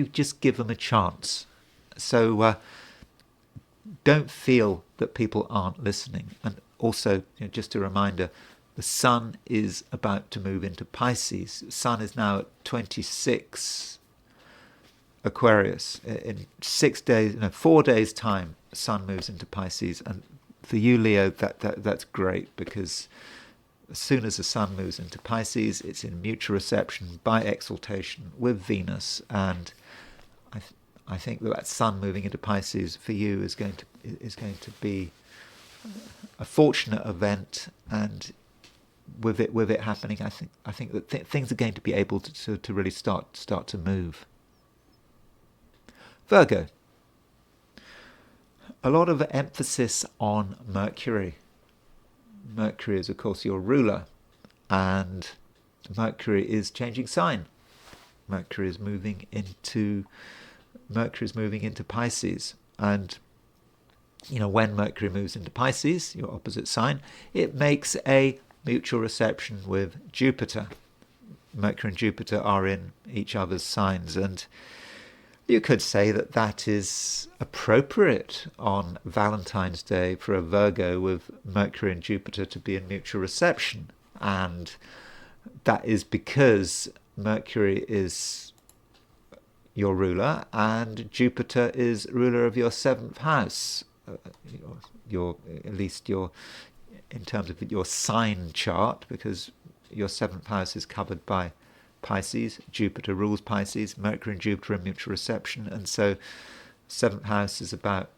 just give them a chance. So don't feel that people aren't listening. And also, just a reminder, the Sun is about to move into Pisces. The Sun is now at 26 Aquarius. In 4 days' time, the Sun moves into Pisces. And for you, Leo, that's great, because as soon as the Sun moves into Pisces, it's in mutual reception by exaltation with Venus, and I think that Sun moving into Pisces for you is going to be a fortunate event, and with it happening, I think that things are going to be able to really start to move. Virgo. A lot of emphasis on Mercury. Mercury is, of course, your ruler, and Mercury is changing sign. Mercury is moving into Pisces, and when Mercury moves into Pisces, your opposite sign, it makes a mutual reception with Jupiter. Mercury and Jupiter are in each other's signs, and you could say that that is appropriate on Valentine's Day for a Virgo with Mercury and Jupiter to be in mutual reception. And that is because Mercury is your ruler and Jupiter is ruler of your seventh house. Your at least your in terms of your sign chart, because your seventh house is covered by Pisces. Jupiter rules Pisces. Mercury and Jupiter in mutual reception, and so seventh house is about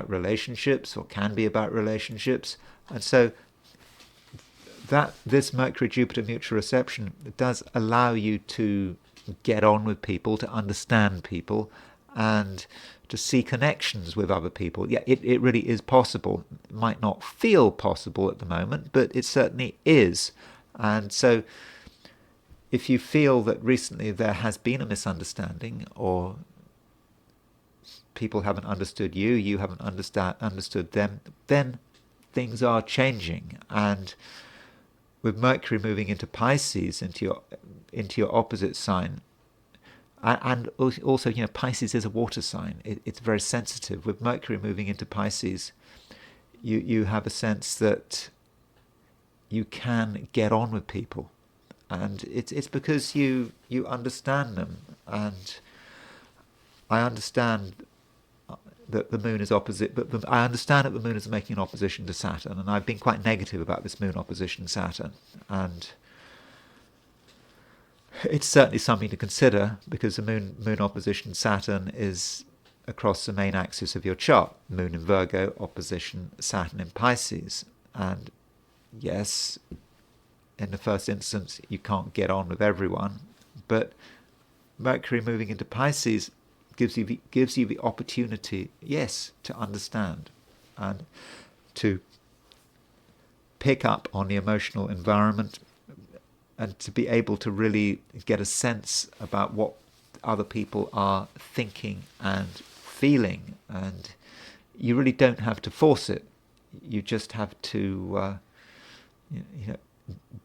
relationships, or can be about relationships. And so that this Mercury Jupiter mutual reception does allow you to get on with people, to understand people, and to see connections with other people. Yeah, it really is possible. It might not feel possible at the moment, but it certainly is. And so if you feel that recently there has been a misunderstanding, or people haven't understood you, you haven't understood them, then things are changing. And with Mercury moving into Pisces, into your opposite sign, and also, Pisces is a water sign. It's very sensitive. With Mercury moving into Pisces, you have a sense that you can get on with people, and it's because you understand them. And I understand that the moon is opposite, but I understand that the moon is making an opposition to Saturn, and I've been quite negative about this moon opposition to Saturn, and it's certainly something to consider, because the moon opposition Saturn is across the main axis of your chart. Moon in Virgo opposition Saturn in Pisces. And yes, in the first instance, you can't get on with everyone, but Mercury moving into Pisces gives you the opportunity, yes, to understand and to pick up on the emotional environment, and to be able to really get a sense about what other people are thinking and feeling. And you really don't have to force it. You just have to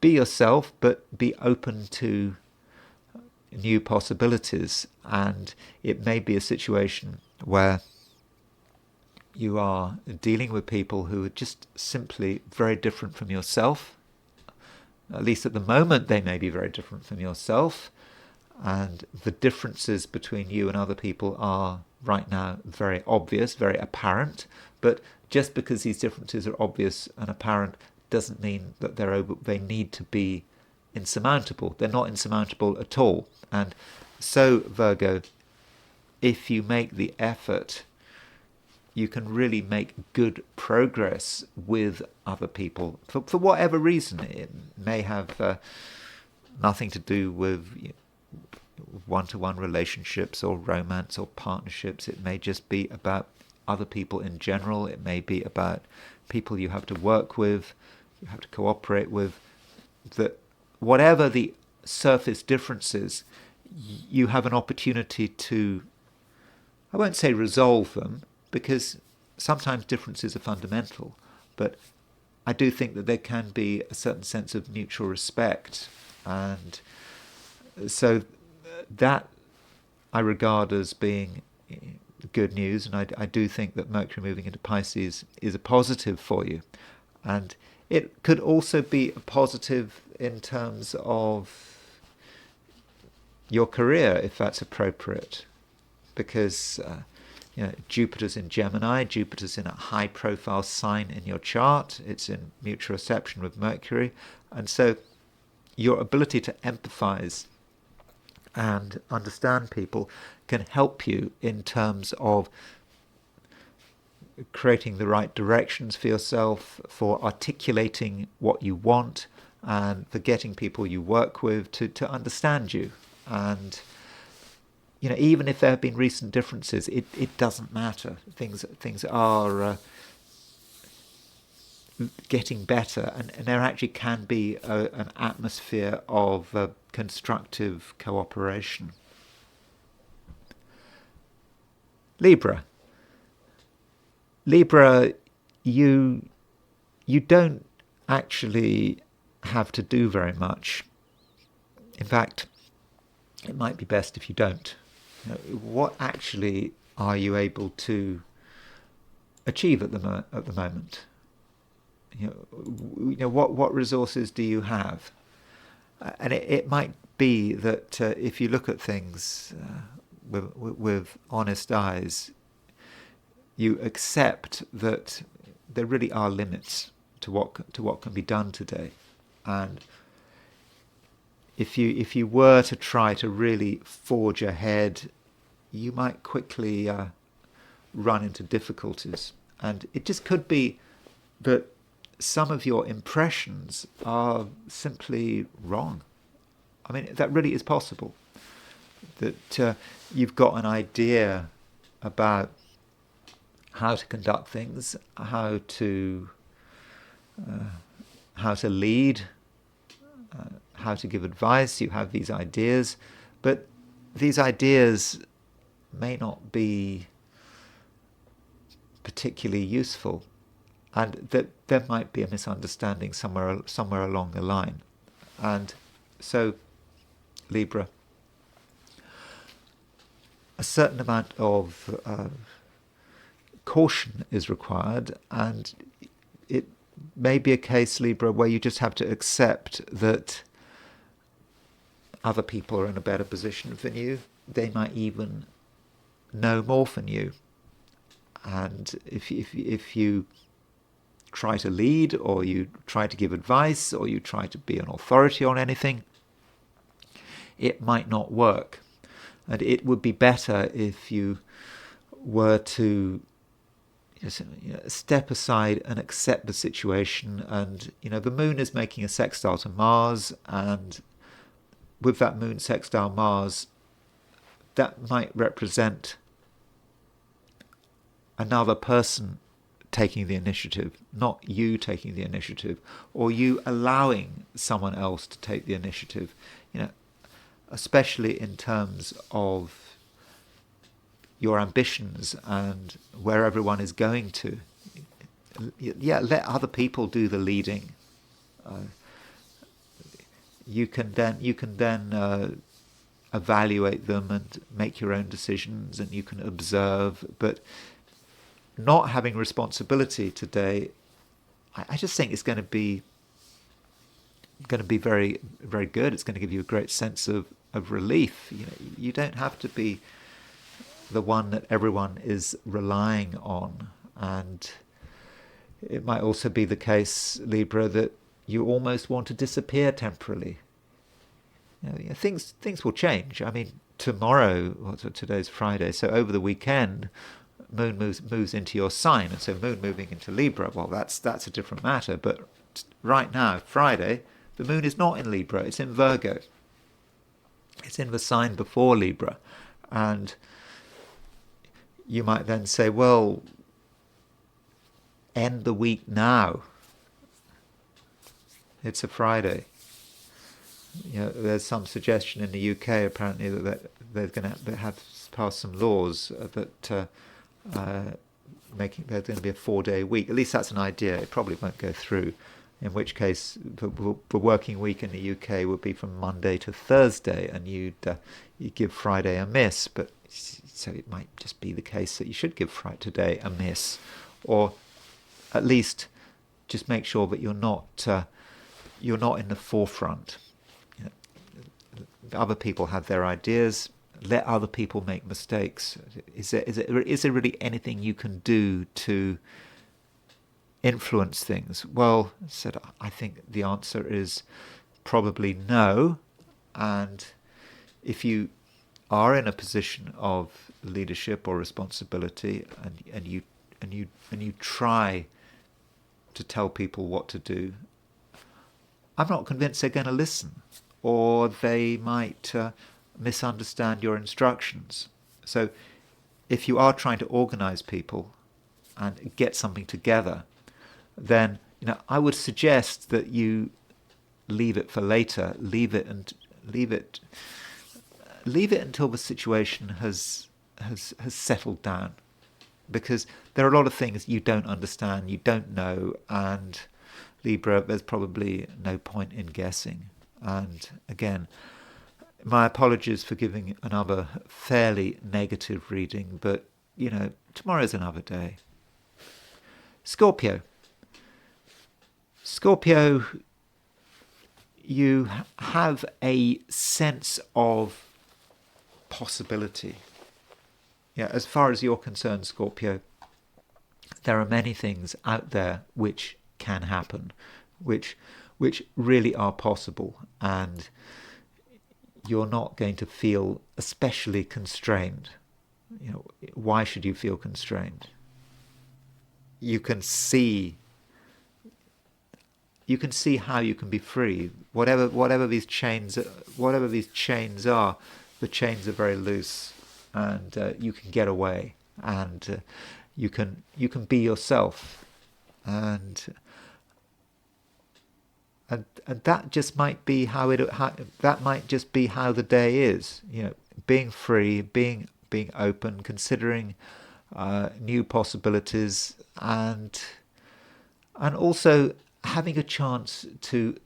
be yourself, but be open to new possibilities. And it may be a situation where you are dealing with people who are just simply very different from yourself. At least at the moment, they may be very different from yourself, and the differences between you and other people are right now very obvious, very apparent. But just because these differences are obvious and apparent doesn't mean that they need to be insurmountable. They're not insurmountable at all. And so, Virgo, if you make the effort, you can really make good progress with other people for whatever reason. It may have nothing to do with one-to-one relationships or romance or partnerships. It may just be about other people in general. It may be about people you have to work with, you have to cooperate with. That whatever the surface differences, you have an opportunity to, I won't say resolve them, because sometimes differences are fundamental, but I do think that there can be a certain sense of mutual respect. And so that I regard as being good news, and I do think that Mercury moving into Pisces is a positive for you. And it could also be a positive in terms of your career, if that's appropriate, because Jupiter's in Gemini. Jupiter's in a high-profile sign in your chart. It's in mutual reception with Mercury. And so your ability to empathize and understand people can help you in terms of creating the right directions for yourself, for articulating what you want, and for getting people you work with to understand you. And even if there have been recent differences, it doesn't matter. Things are getting better, and there actually can be an atmosphere of constructive cooperation. Libra, you don't actually have to do very much In fact, it might be best if you don't. What actually are you able to achieve at the moment? What resources do you have? And it might be that if you look at things with honest eyes, you accept that there really are limits to what can be done today. And if you were to try to really forge ahead, you might quickly run into difficulties. And it just could be that some of your impressions are simply wrong. I mean, that really is possible. That you've got an idea about how to conduct things, how to lead, how to give advice. You have these ideas, but these ideas may not be particularly useful, and that there might be a misunderstanding somewhere along the line. And so, Libra, a certain amount of caution is required, and it may be a case, Libra, where you just have to accept that other people are in a better position than you. They might even know more than you. And if you try to lead, or you try to give advice, or you try to be an authority on anything, it might not work. And it would be better if you were to step aside and accept the situation. And the moon is making a sextile to Mars, and with that moon sextile Mars, that might represent another person taking the initiative, not you taking the initiative, or you allowing someone else to take the initiative. Especially in terms of your ambitions and where everyone is going to. Let other people do the leading. You can then evaluate them and make your own decisions, and you can observe. But not having responsibility today, I just think it's going to be very, very good. It's going to give you a great sense of relief. You don't have to be the one that everyone is relying on. And it might also be the case, Libra, that you almost want to disappear temporarily. Things will change. I mean, tomorrow, today's Friday, so over the weekend, Moon moves into your sign, and so Moon moving into Libra, well, that's a different matter. But right now, Friday, the Moon is not in Libra, it's in Virgo. It's in the sign before Libra. And you might then say, well, end the week now. It's a Friday. There's some suggestion in the UK apparently that they're going to have passed some laws that there's going to be a 4-day week. At least that's an idea. It probably won't go through. In which case, the working week in the UK would be from Monday to Thursday, and you'd give Friday a miss. But so it might just be the case that you should give today a miss, or at least just make sure that you're not in the forefront. Other people have their ideas. Let other people make mistakes. Is there really anything you can do to influence things? Well, I think the answer is probably no. And if you are in a position of leadership or responsibility, and you try to tell people what to do, I'm not convinced they're going to listen, or they might misunderstand your instructions. So if you are trying to organize people and get something together, then I would suggest that you leave it for later. Leave it until the situation has settled down, because there are a lot of things you don't understand, you don't know, and Libra, there's probably no point in guessing. And again, My apologies for giving another fairly negative reading, but, tomorrow's another day. Scorpio. Scorpio, you have a sense of possibility. Yeah, as far as you're concerned, Scorpio, there are many things out there which can happen, which really are possible, and you're not going to feel especially constrained. Why should you feel constrained? You can see how you can be free. Whatever these chains are, the chains are very loose, and you can get away, and you can be yourself, and that just might be how the day is. Being free, being open, considering new possibilities, and also having a chance to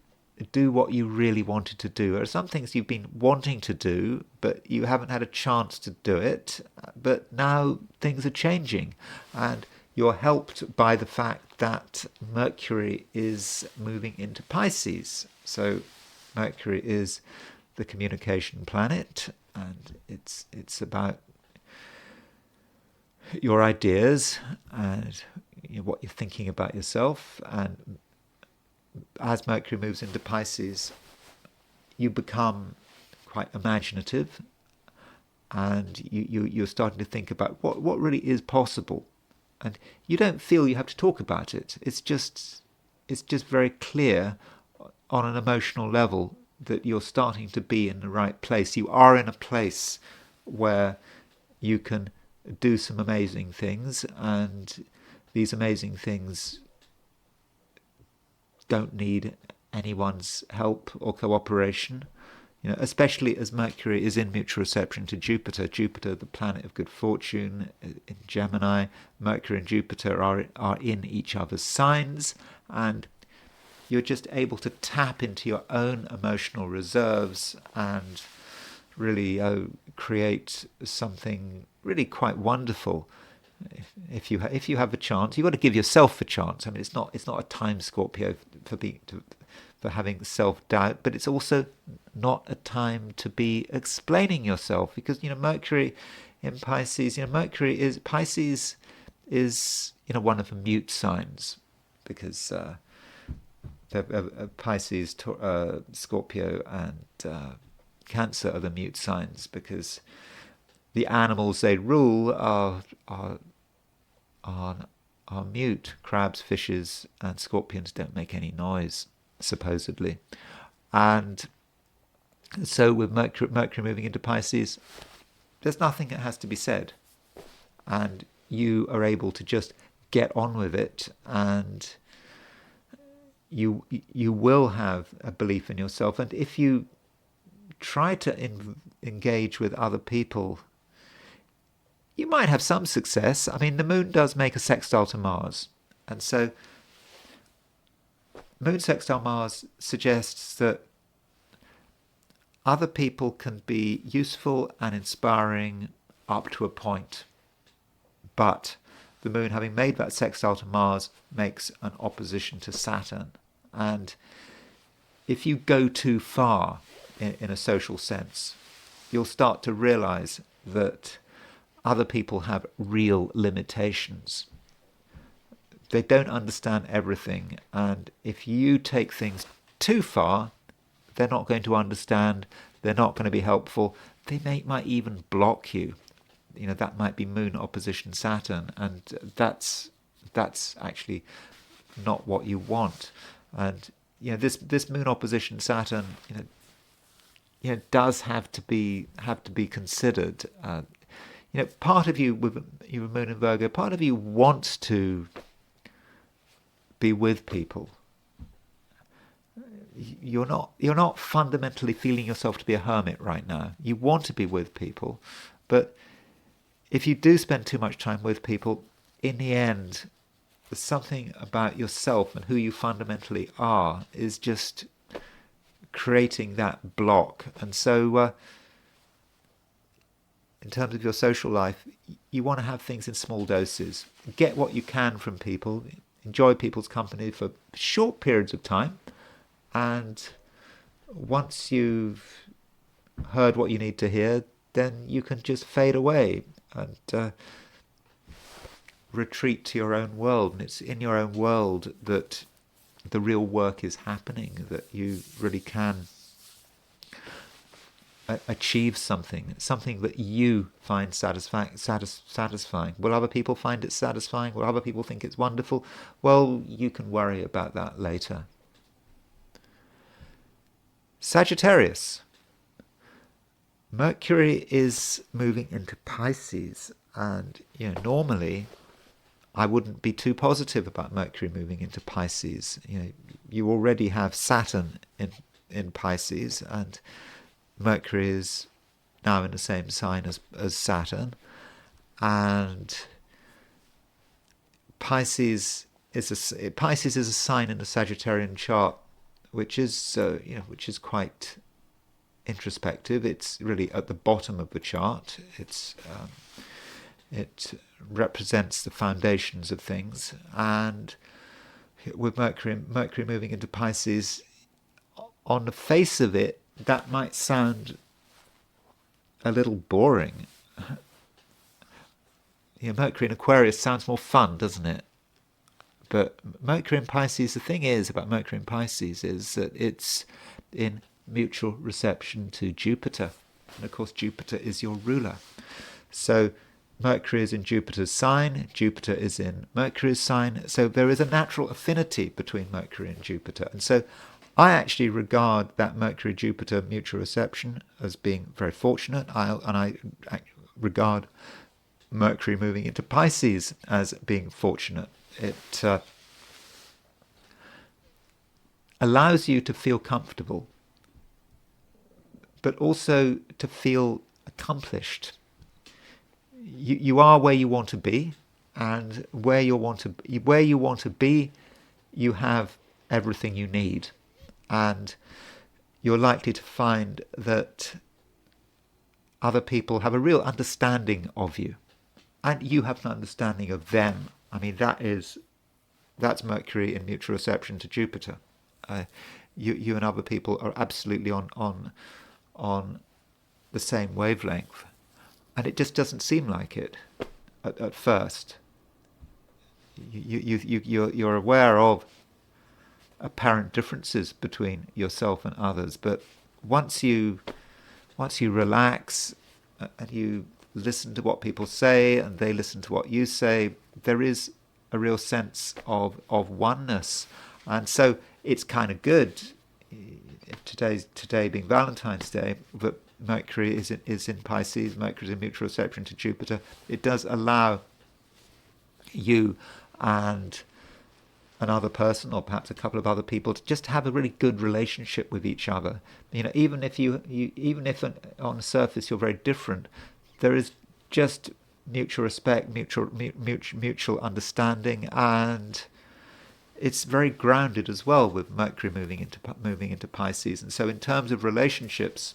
do what you really wanted to do. There are some things you've been wanting to do, but you haven't had a chance to do it. But now things are changing, and you're helped by the fact that Mercury is moving into Pisces. So Mercury is the communication planet, and it's about your ideas and what you're thinking about yourself. And as Mercury moves into Pisces, you become quite imaginative, and you're starting to think about what really is possible, and you don't feel you have to talk about it. It's just very clear on an emotional level that you're starting to be in the right place. You are in a place where you can do some amazing things, and these amazing things don't need anyone's help or cooperation, especially as Mercury is in mutual reception to Jupiter. Jupiter, the planet of good fortune, in Gemini. Mercury and Jupiter are in each other's signs, and you're just able to tap into your own emotional reserves and really create something really quite wonderful. If you have a chance, you've got to give yourself a chance. I mean, it's not a time, Scorpio, for having self-doubt, but it's also not a time to be explaining yourself, because Mercury in Pisces, Pisces is one of the mute signs, because Pisces, Scorpio, and Cancer are the mute signs, because the animals they rule are mute. Crabs, fishes, and scorpions don't make any noise, supposedly. And so with Mercury moving into Pisces, there's nothing that has to be said, and you are able to just get on with it, and you will have a belief in yourself. And if you try to engage with other people, you might have some success. I mean, the moon does make a sextile to Mars, and so moon sextile Mars suggests that other people can be useful and inspiring up to a point, but the moon, having made that sextile to Mars, makes an opposition to Saturn, and if you go too far in a social sense, you'll start to realize that other people have real limitations. They don't understand everything, and if you take things too far, they're not going to understand, they're not going to be helpful, they might even block you. That might be moon opposition Saturn, and that's actually not what you want. And this moon opposition Saturn does have to be considered. Part of you, with your moon in Virgo, part of you wants to be with people. You're not fundamentally feeling yourself to be a hermit right now. You want to be with people, but if you do spend too much time with people, in the end, something about yourself and who you fundamentally are is just creating that block. And so in terms of your social life, you want to have things in small doses. Get what you can from people, enjoy people's company for short periods of time, and once you've heard what you need to hear, then you can just fade away and retreat to your own world. And it's in your own world that the real work is happening, that you really can achieve something that you find satisfying. Will other people find it satisfying? Will other people think it's wonderful? Well, you can worry about that later. Sagittarius. Mercury is moving into Pisces, and normally I wouldn't be too positive about Mercury moving into Pisces. You already have Saturn in Pisces, and Mercury is now in the same sign as Saturn, and Pisces is a sign in the Sagittarian chart, which is quite introspective. It's really at the bottom of the chart. It represents the foundations of things, and with Mercury moving into Pisces, on the face of it, that might sound a little boring. Mercury in Aquarius sounds more fun, doesn't it? But Mercury in Pisces, the thing is about Mercury in Pisces is that it's in mutual reception to Jupiter. And of course, Jupiter is your ruler. So Mercury is in Jupiter's sign, Jupiter is in Mercury's sign. So there is a natural affinity between Mercury and Jupiter. And so I actually regard that Mercury-Jupiter mutual reception as being very fortunate, and I regard Mercury moving into Pisces as being fortunate. It allows you to feel comfortable, but also to feel accomplished. You are where you want to be, and where you want to be, you have everything you need. And you're likely to find that other people have a real understanding of you, and you have an understanding of them. I mean, that's Mercury in mutual reception to Jupiter. You and other people are absolutely on the same wavelength, and it just doesn't seem like it at first. You're aware of apparent differences between yourself and others, but once you relax and you listen to what people say and they listen to what you say, there is a real sense of oneness. And so it's kind of good, today being Valentine's Day, that Mercury is in Pisces, Mercury is in mutual reception to Jupiter. It does allow you and another person, or perhaps a couple of other people, to just have a really good relationship with each other. Even if on the surface you're very different, there is just mutual respect, mutual understanding, and it's very grounded as well with Mercury moving into Pisces. And so, in terms of relationships,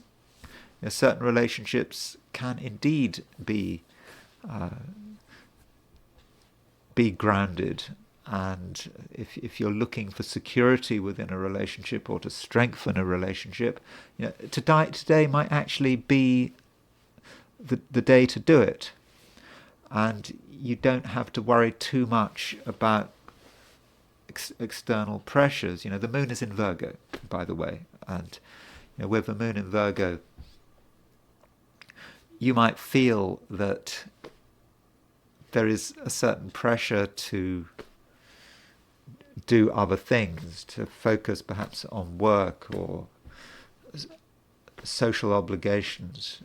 certain relationships can indeed be grounded. And if you're looking for security within a relationship or to strengthen a relationship, today might actually be the day to do it. And you don't have to worry too much about external pressures. The moon is in Virgo, by the way, and with the moon in Virgo, you might feel that there is a certain pressure to do other things, to focus perhaps on work or social obligations.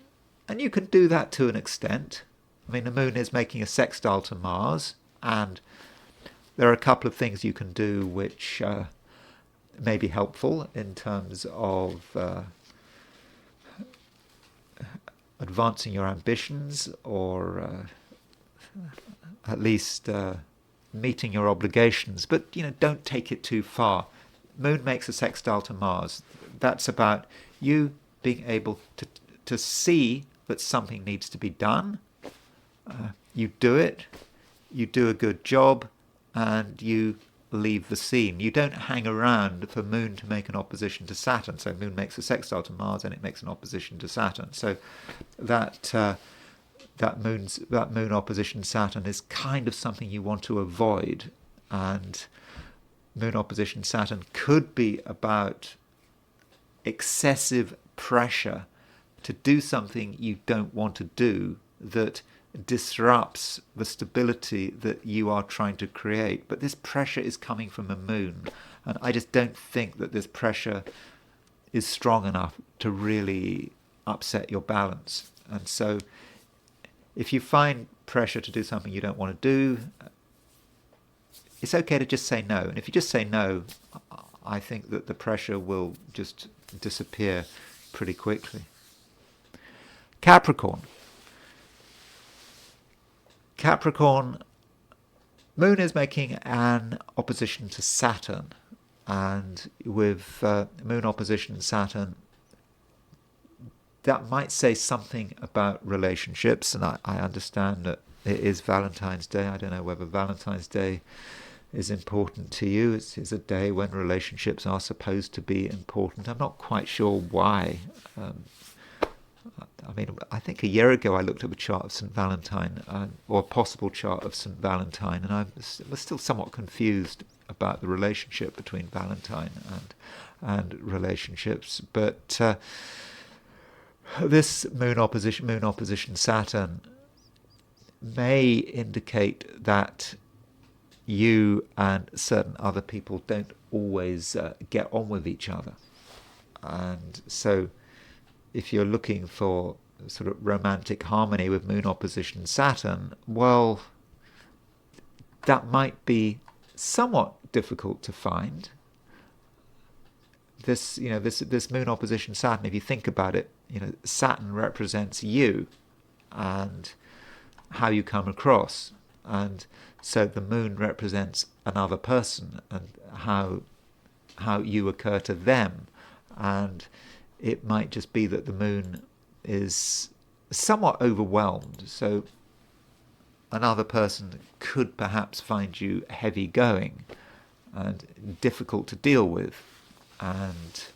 And you can do that to an extent. I mean, the moon is making a sextile to Mars, and there are a couple of things you can do which may be helpful in terms of advancing your ambitions, or at least meeting your obligations. But don't take it too far. Moon makes a sextile to Mars. that's about you being able to see that something needs to be done. You do it, you do a good job, and you leave the scene. You don't hang around for Moon to make an opposition to Saturn. So Moon makes a sextile to Mars, and it makes an opposition to Saturn. So that Moon opposition Saturn is kind of something you want to avoid. And Moon opposition Saturn could be about excessive pressure to do something you don't want to do that disrupts the stability that you are trying to create. But this pressure is coming from a Moon, and I just don't think that this pressure is strong enough to really upset your balance. And so if you find pressure to do something you don't want to do, it's okay to just say no. And if you just say no, I think that the pressure will just disappear pretty quickly. Capricorn. Moon is making an opposition to Saturn, and with Moon opposition Saturn, that might say something about relationships. And I understand that it is Valentine's Day. I don't know whether Valentine's Day is important to you. It's a day when relationships are supposed to be important. I'm not quite sure why. I mean, I think a year ago I looked at the chart of St. Valentine, or a possible chart of St. Valentine, and I was still somewhat confused about the relationship between Valentine and relationships. But this Moon opposition Saturn may indicate that you and certain other people don't always get on with each other. And so if you're looking for sort of romantic harmony with Moon opposition Saturn, well, that might be somewhat difficult to find. This Moon opposition Saturn, if you think about it, Saturn represents you and how you come across, and so the Moon represents another person and how you occur to them. And it might just be that the Moon is somewhat overwhelmed, so another person could perhaps find you heavy going and difficult to deal with. And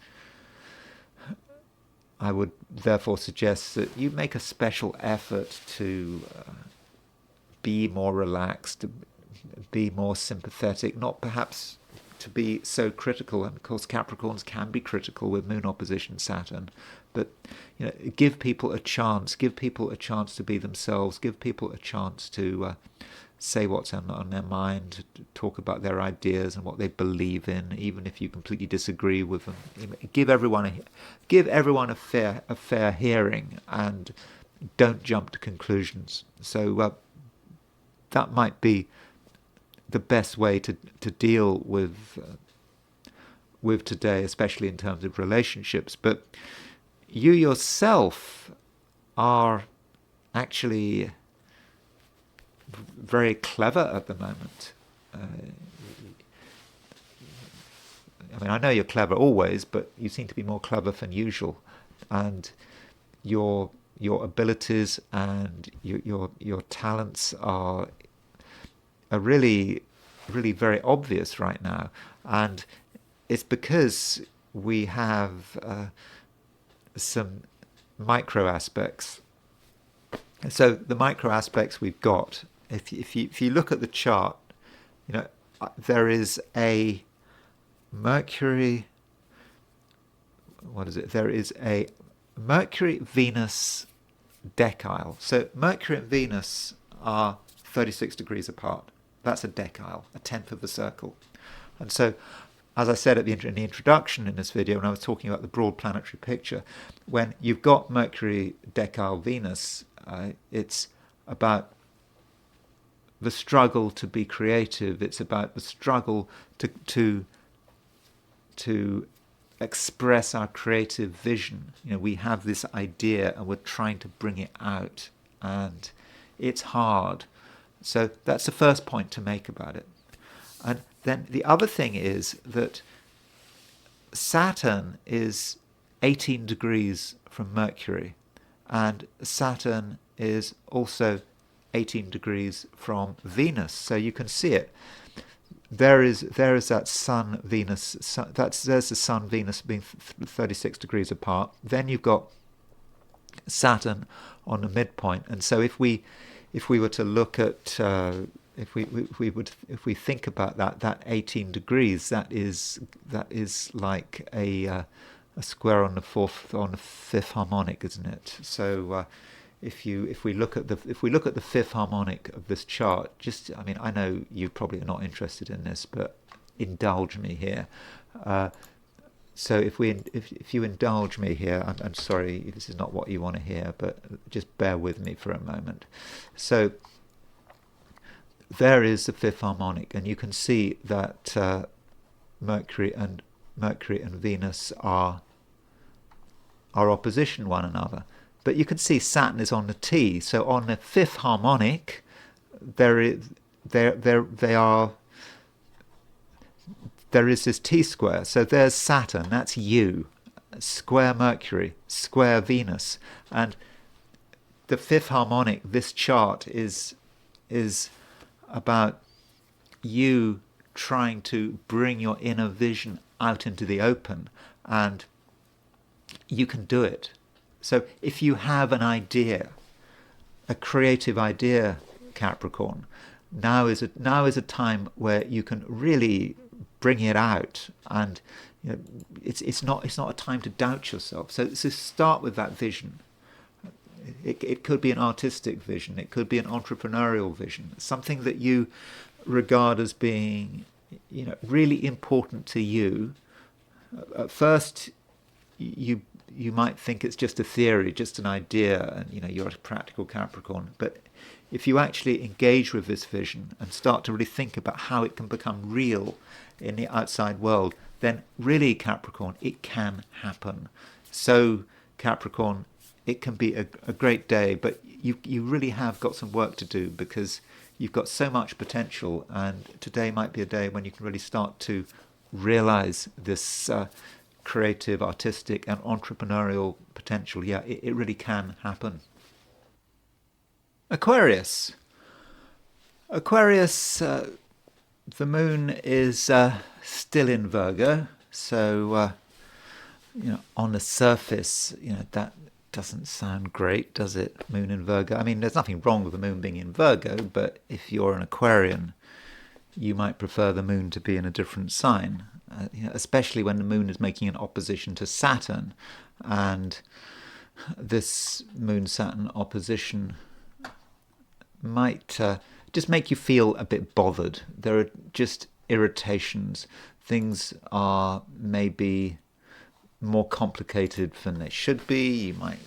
I would therefore suggest that you make a special effort to be more relaxed, to be more sympathetic, not perhaps to be so critical. And of course Capricorns can be critical with Moon opposition Saturn, but give people a chance to be themselves, give people a chance to say what's on their mind, to talk about their ideas and what they believe in, even if you completely disagree with them. Give everyone a fair hearing, and don't jump to conclusions. So that might be the best way to deal with today, especially in terms of relationships. But you yourself are actually very clever at the moment. I know you're clever always, but you seem to be more clever than usual, and your abilities and your talents are really, really very obvious right now. And it's because we have some micro aspects. So the micro aspects we've got, if you look at the chart, there is a Mercury. What is it? There is a Mercury-Venus decile. So Mercury and Venus are 36 degrees apart. That's a decile, a tenth of a circle. And so, as I said in the introduction in this video, when I was talking about the broad planetary picture, when you've got Mercury decile Venus, it's about the struggle to be creative. It's about the struggle to express our creative vision. We have this idea and we're trying to bring it out, and it's hard. So that's the first point to make about it. And then the other thing is that Saturn is 18 degrees from Mercury, and Saturn is also 18 degrees from Venus. So you can see it. There is that Sun Venus. There's the Sun Venus being 36 degrees apart. Then you've got Saturn on the midpoint, and so if we were to look at if we think about that 18 degrees, that is like a square on the fifth harmonic, isn't it? So if we look at the fifth harmonic of this chart, I mean, I know you probably are not interested in this, but indulge me here. So if you indulge me here, I'm sorry if this is not what you want to hear, but just bear with me for a moment. So there is the fifth harmonic, and you can see that Mercury and Venus are opposition one another. But you can see Saturn is on the T. So on the fifth harmonic, there is this T square. So there's Saturn, that's you, square Mercury, square Venus. And the fifth harmonic, this chart is about you trying to bring your inner vision out into the open, and you can do it. So if you have an idea, a creative idea, Capricorn, now is a time where you can really bring it out, and it's not a time to doubt yourself. So start with that vision. It could be an artistic vision, it could be an entrepreneurial vision, something that you regard as being really important to you. At first you might think it's just a theory, just an idea, and you're a practical Capricorn. But if you actually engage with this vision and start to really think about how it can become real in the outside world, then really, Capricorn, it can happen. So Capricorn, it can be a great day, but you really have got some work to do, because you've got so much potential, and today might be a day when you can really start to realize this creative, artistic and entrepreneurial potential. Yeah, it really can happen. Aquarius, the moon is still in Virgo, so on the surface, that doesn't sound great, does it? Moon in Virgo. I mean, there's nothing wrong with the moon being in Virgo, but if you're an Aquarian, you might prefer the moon to be in a different sign, especially when the moon is making an opposition to Saturn. And this moon-Saturn opposition might just make you feel a bit bothered. There are just irritations. Things are maybe more complicated than they should be. You might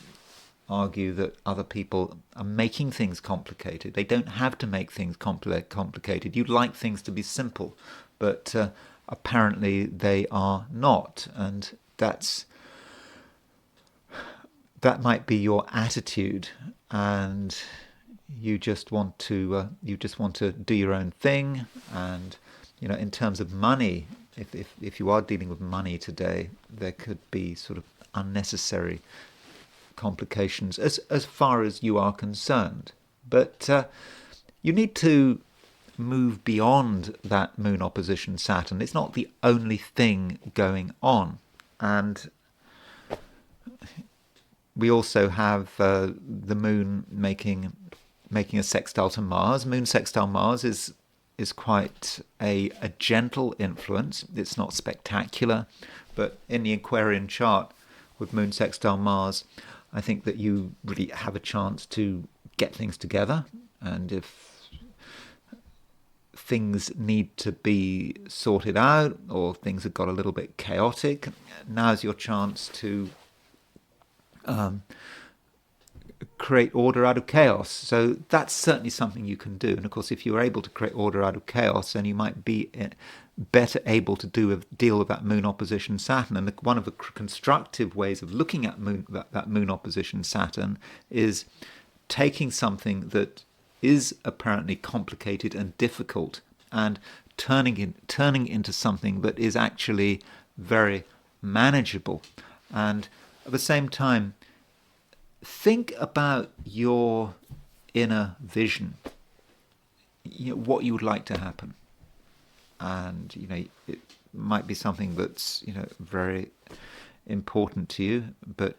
argue that other people are making things complicated. They don't have to make things complicated. You'd like things to be simple, but apparently they are not, and that might be your attitude, and you just want to do your own thing. And in terms of money, if you are dealing with money today, there could be sort of unnecessary complications as far as you are concerned. But you need to move beyond that moon opposition Saturn. It's not the only thing going on. And we also have the moon making a sextile to Mars. Moon sextile Mars is quite a gentle influence. It's not spectacular, but in the Aquarian chart with moon sextile Mars, I think that you really have a chance to get things together. And if things need to be sorted out, or things have got a little bit chaotic, now's your chance to create order out of chaos. So that's certainly something you can do. And of course, if you're able to create order out of chaos, then you might be better able to deal with that moon opposition Saturn. And one of the constructive ways of looking at that moon opposition Saturn is taking something that is apparently complicated and difficult and turning into something that is actually very manageable. And at the same time, think about your inner vision, what you would like to happen. And, it might be something that's, very important to you, but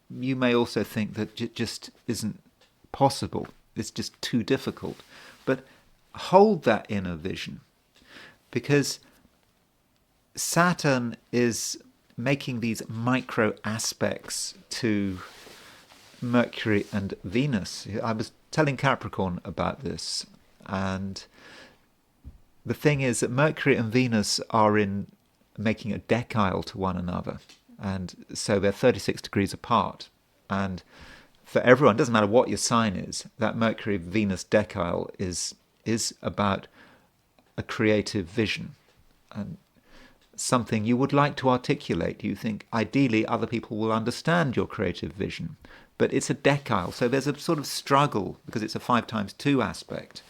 you may also think that it just isn't possible. It's just too difficult. But hold that inner vision, because Saturn is making these micro aspects to Mercury and Venus. I was telling Capricorn about this, and the thing is that Mercury and Venus are in making a decile to one another, and so they're 36 degrees apart. And for everyone, it doesn't matter what your sign is, that Mercury-Venus decile is about a creative vision and something you would like to articulate. You think ideally other people will understand your creative vision, but it's a decile, so there's a sort of struggle because it's a 5 times 2 aspect.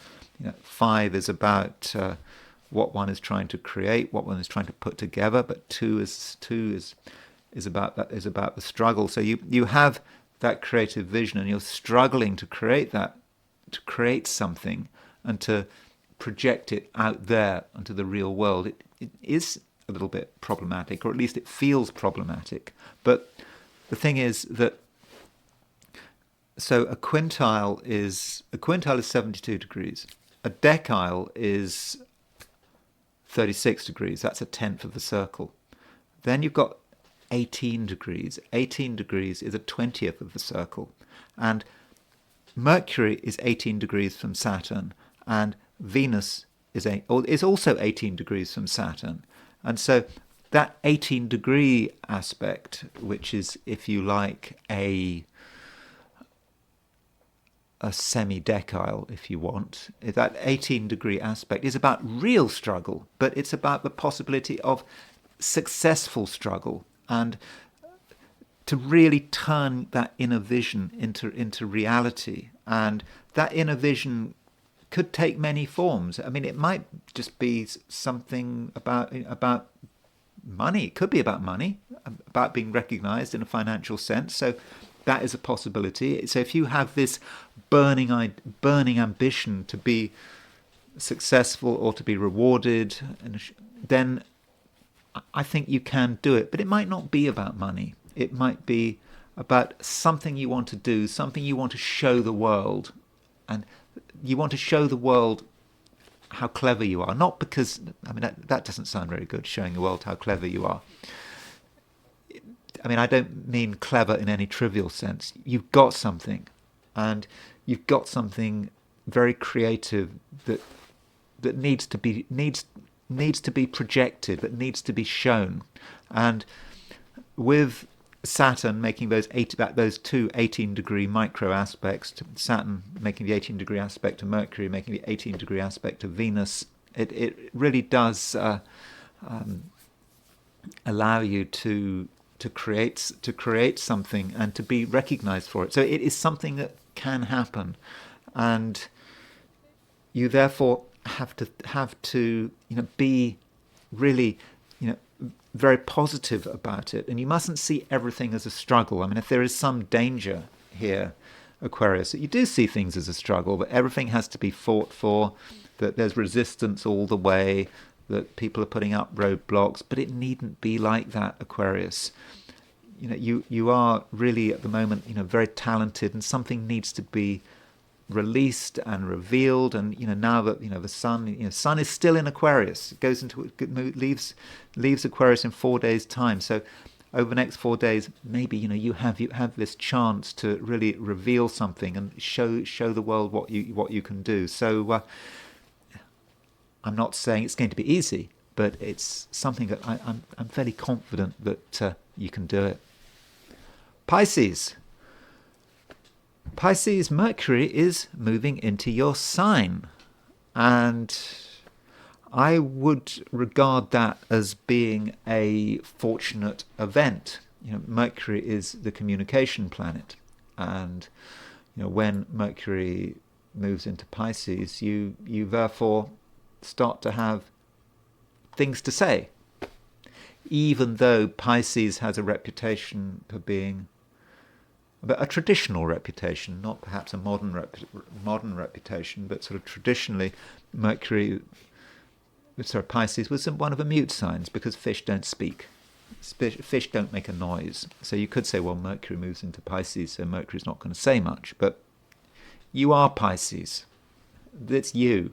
5 is about what one is trying to create, what one is trying to put together, but 2 is about the struggle. So you have that creative vision, and you're struggling to create something and to project it out there onto the real world. It is a little bit problematic, or at least it feels problematic. But the thing is that a quintile is 72 degrees. A decile is 36 degrees. That's a tenth of the circle. Then you've got 18 degrees. 18 degrees is a 20th of the circle. And Mercury is 18 degrees from Saturn, and Venus is also 18 degrees from Saturn. And so that 18 degree aspect, which is, if you like, a semi-decile, if you want, that 18 degree aspect is about real struggle, but it's about the possibility of successful struggle, and to really turn that inner vision into reality. And that inner vision could take many forms. I mean, it might just be something about money. It could be about money, about being recognized in a financial sense. So that is a possibility. So if you have this burning ambition to be successful or to be rewarded, then I think you can do it. But it might not be about money. It might be about something you want to do, something you want to show the world. And you want to show the world how clever you are. Not because, that doesn't sound very good, showing the world how clever you are. I don't mean clever in any trivial sense. You've got something, and you've got something very creative that needs to be projected, that needs to be shown. And with Saturn making those two 18-degree micro aspects, to Saturn making the 18-degree aspect to Mercury, making the 18-degree aspect to Venus, it really does allow you to create something and to be recognized for it. So it is something that can happen, and you therefore have to be really very positive about it, and you mustn't see everything as a struggle. If there is some danger here, Aquarius, that you do see things as a struggle, but everything has to be fought for, that there's resistance all the way, that people are putting up roadblocks, but it needn't be like that, Aquarius. You are really at the moment very talented, and something needs to be released and revealed. And now that the sun is still in Aquarius, it goes into leaves Aquarius in 4 days' time. So over the next 4 days, maybe you have this chance to really reveal something and show the world what you can do. So I'm not saying it's going to be easy, but it's something that I'm fairly confident that you can do it. Pisces, Mercury is moving into your sign, and I would regard that as being a fortunate event. Mercury is the communication planet, and when Mercury moves into Pisces, you therefore start to have things to say. even though Pisces has a reputation for being a traditional reputation, not perhaps a modern reputation, but sort of traditionally, Pisces was one of the mute signs because fish don't speak. Fish don't make a noise. So you could say, well, Mercury moves into Pisces, so Mercury's not going to say much. But you are Pisces. That's you.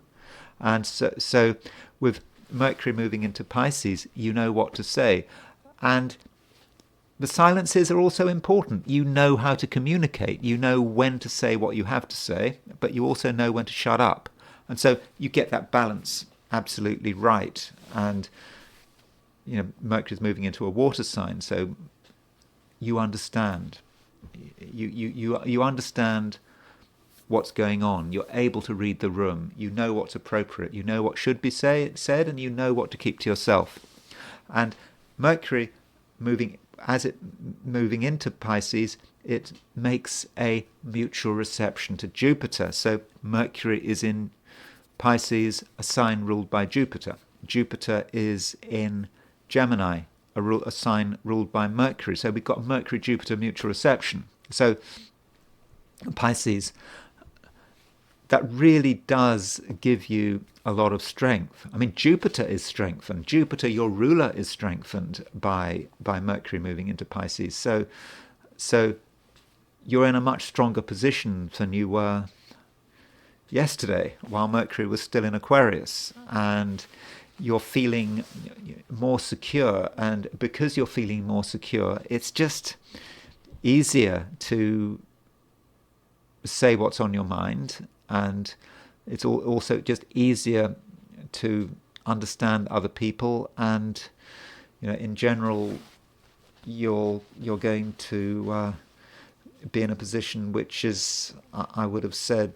And so with Mercury moving into Pisces, you know what to say. And the silences are also important. You know how to communicate. You know when to say what you have to say, but you also know when to shut up. And so you get that balance absolutely right. And Mercury's moving into a water sign, so you understand. You understand what's going on. You're able to read the room. You know what's appropriate. You know what should be said, and you know what to keep to yourself. And Mercury moving into Pisces, it makes a mutual reception to Jupiter. So Mercury is in Pisces, a sign ruled by Jupiter. Jupiter is in Gemini, a sign ruled by Mercury. So we've got Mercury-Jupiter mutual reception. So Pisces, that really does give you a lot of strength. I mean, Jupiter is strengthened. Jupiter, your ruler, is strengthened by Mercury moving into Pisces. So you're in a much stronger position than you were yesterday while Mercury was still in Aquarius. And you're feeling more secure. And because you're feeling more secure, it's just easier to say what's on your mind. And it's also just easier to understand other people, and in general, you're going to be in a position which is, I would have said,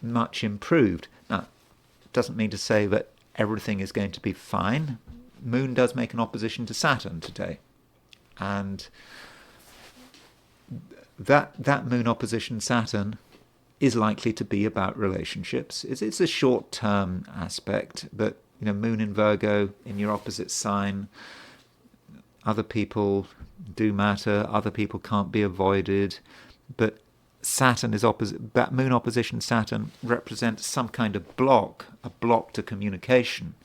much improved. Now, it doesn't mean to say that everything is going to be fine. Moon does make an opposition to Saturn today, and that Moon opposition Saturn is likely to be about relationships. It's a short-term aspect, but Moon in Virgo in your opposite sign, other people do matter, other people can't be avoided, but Saturn is opposite. That Moon opposition Saturn represents some kind of block, a block to communication,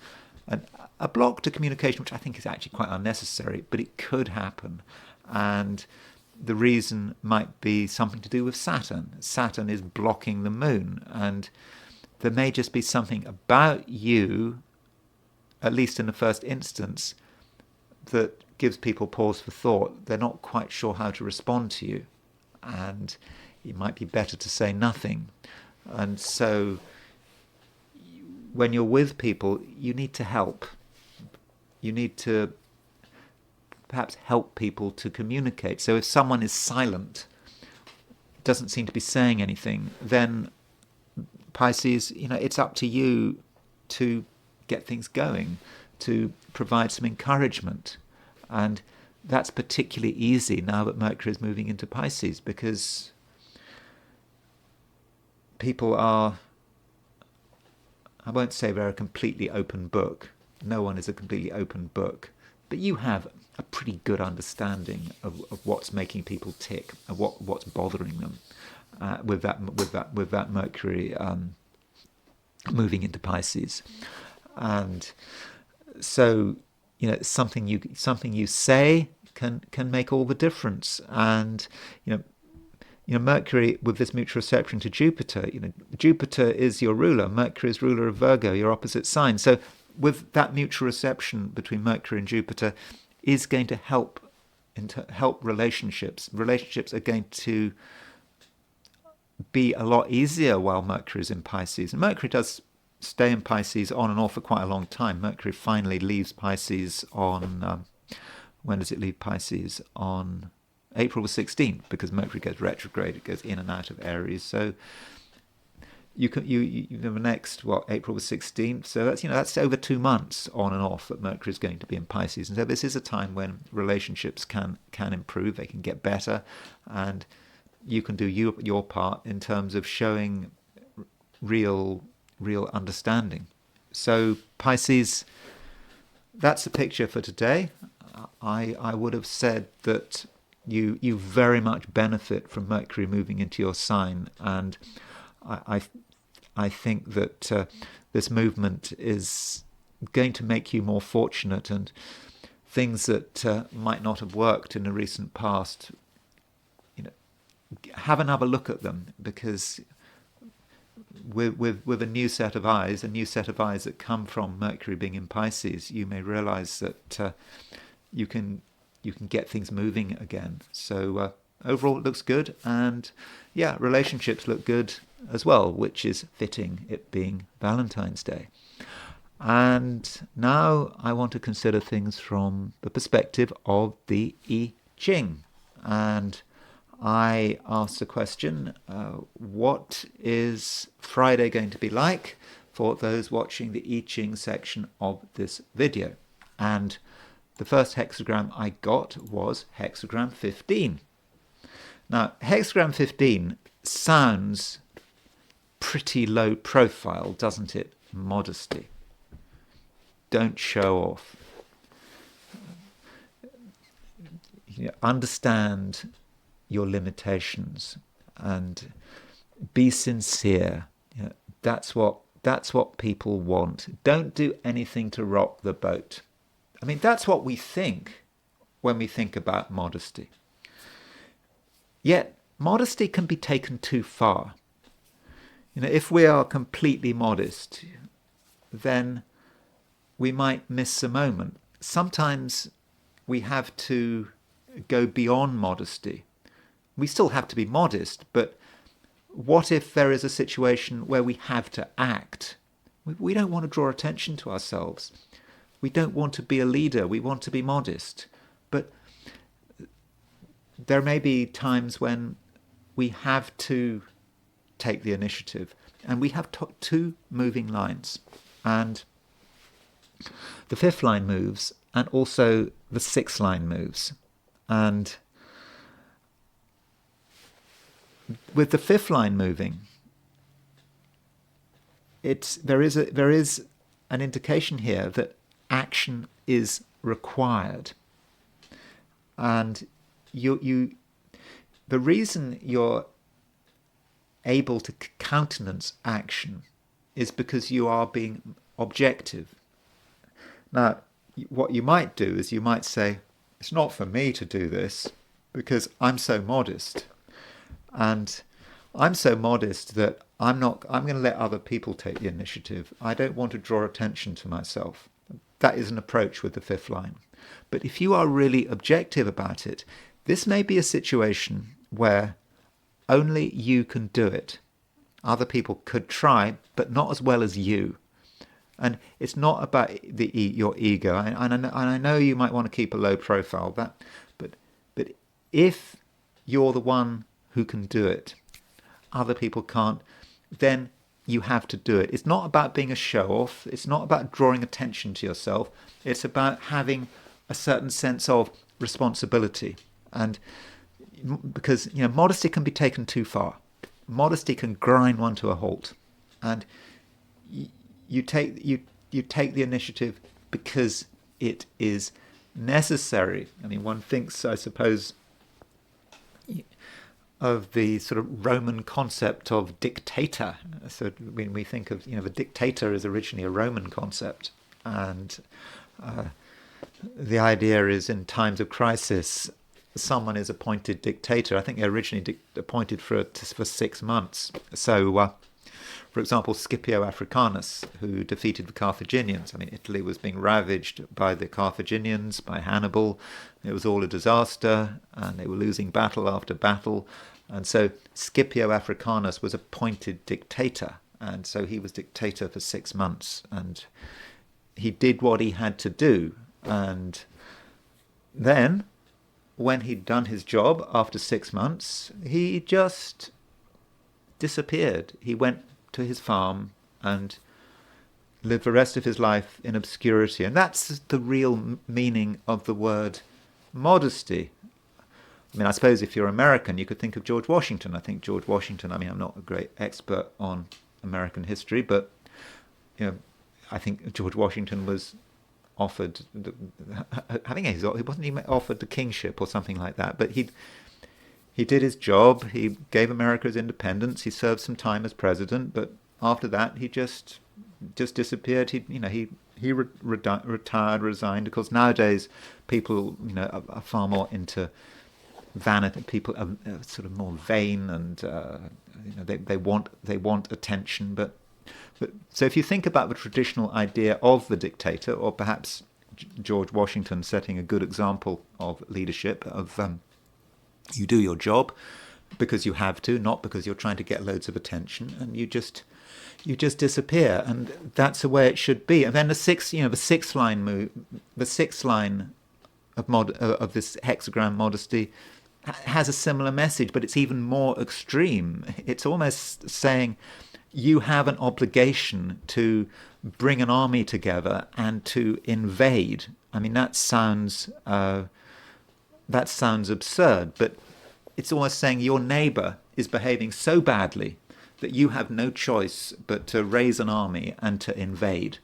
and a block to communication which I think is actually quite unnecessary, but it could happen. And the reason might be something to do with Saturn. Saturn is blocking the Moon, and there may just be something about you, at least in the first instance, that gives people pause for thought. They're not quite sure how to respond to you, and it might be better to say nothing. And so when you're with people, you need to help. You need to perhaps help people to communicate. So if someone is silent, doesn't seem to be saying anything, then Pisces, it's up to you to get things going, to provide some encouragement. And that's particularly easy now that Mercury is moving into Pisces, because people are, I won't say they're a completely open book. No one is a completely open book. But you have a pretty good understanding of what's making people tick, and what's bothering them with that Mercury moving into Pisces. And so something you say can make all the difference. And Mercury, with this mutual reception to Jupiter, Jupiter is your ruler. Mercury is ruler of Virgo, your opposite sign. So with that mutual reception between Mercury and Jupiter is going to help relationships. Relationships are going to be a lot easier while Mercury is in Pisces. And Mercury does stay in Pisces on and off for quite a long time. Mercury finally leaves Pisces on, when does it leave Pisces? On April the 16th, because Mercury goes retrograde. It goes in and out of Aries. So you the next, April the 16th. So that's over 2 months on and off that Mercury is going to be in Pisces. And so this is a time when relationships can improve. They can get better, and you can do your part in terms of showing real understanding. So Pisces, that's the picture for today. I would have said that you very much benefit from Mercury moving into your sign, and I think that this movement is going to make you more fortunate, and things that might not have worked in the recent past, have another look at them, because with a new set of eyes that come from Mercury being in Pisces, you may realize that you can get things moving again. So overall it looks good, and relationships look good as well, which is fitting, it being Valentine's Day. And now I want to consider things from the perspective of the I Ching. And I asked the question, what is Friday going to be like for those watching the I Ching section of this video? And the first hexagram I got was hexagram 15. Now, hexagram 15 sounds pretty low profile, doesn't it? Modesty. Don't show off. Understand your limitations and be sincere. That's what people want. Don't do anything to rock the boat. I mean, that's what we think when we think about modesty. Yet modesty can be taken too far. If we are completely modest, then we might miss a moment. Sometimes we have to go beyond modesty. We still have to be modest, but what if there is a situation where we have to act? We don't want to draw attention to ourselves. We don't want to be a leader. We want to be modest. But there may be times when we have to take the initiative, and we have two moving lines. And the fifth line moves, and also the sixth line moves. And with the fifth line moving, there is an indication here that action is required. And the reason you're able to countenance action is because you are being objective. Now, what you might do is you might say, it's not for me to do this because I'm so modest. And I'm so modest that I'm going to let other people take the initiative. I don't want to draw attention to myself. That is an approach with the fifth line. But if you are really objective about it, this may be a situation where only you can do it. Other people could try, but not as well as you. And it's not about your ego. And I know you might want to keep a low profile, but if you're the one who can do it, other people can't, then you have to do it. It's not about being a show-off. It's not about drawing attention to yourself. It's about having a certain sense of responsibility. And because modesty can be taken too far. Modesty can grind one to a halt. And you take the initiative because it is necessary. I mean, one thinks, I suppose, of the sort of Roman concept of dictator. So when we think of, the dictator is originally a Roman concept, and the idea is in times of crisis, someone is appointed dictator. I think they originally appointed for 6 months. So, for example, Scipio Africanus, who defeated the Carthaginians. I mean, Italy was being ravaged by the Carthaginians, by Hannibal. It was all a disaster, and they were losing battle after battle. And so Scipio Africanus was appointed dictator. And so he was dictator for 6 months. And he did what he had to do. And then, when he'd done his job after 6 months, he just disappeared. He went to his farm and lived the rest of his life in obscurity. And that's the real meaning of the word modesty. I mean, I suppose if you're American, you could think of George Washington. I think George Washington, I'm not a great expert on American history, but I think George Washington was offered, he wasn't even offered the kingship or something like that, but he did his job. He gave America its independence. He served some time as president, but after that, he just disappeared. He retired, resigned. Of course, nowadays people are far more into vanity. People are sort of more vain, and they want attention. But so if you think about the traditional idea of the dictator, or perhaps George Washington setting a good example of leadership, of you do your job because you have to, not because you're trying to get loads of attention, and you just disappear, and that's the way it should be. And then the sixth line of this hexagram modesty has a similar message, but it's even more extreme. It's almost saying you have an obligation to bring an army together and to invade. I mean, that sounds absurd, but it's almost saying your neighbor is behaving so badly that you have no choice but to raise an army and to invade.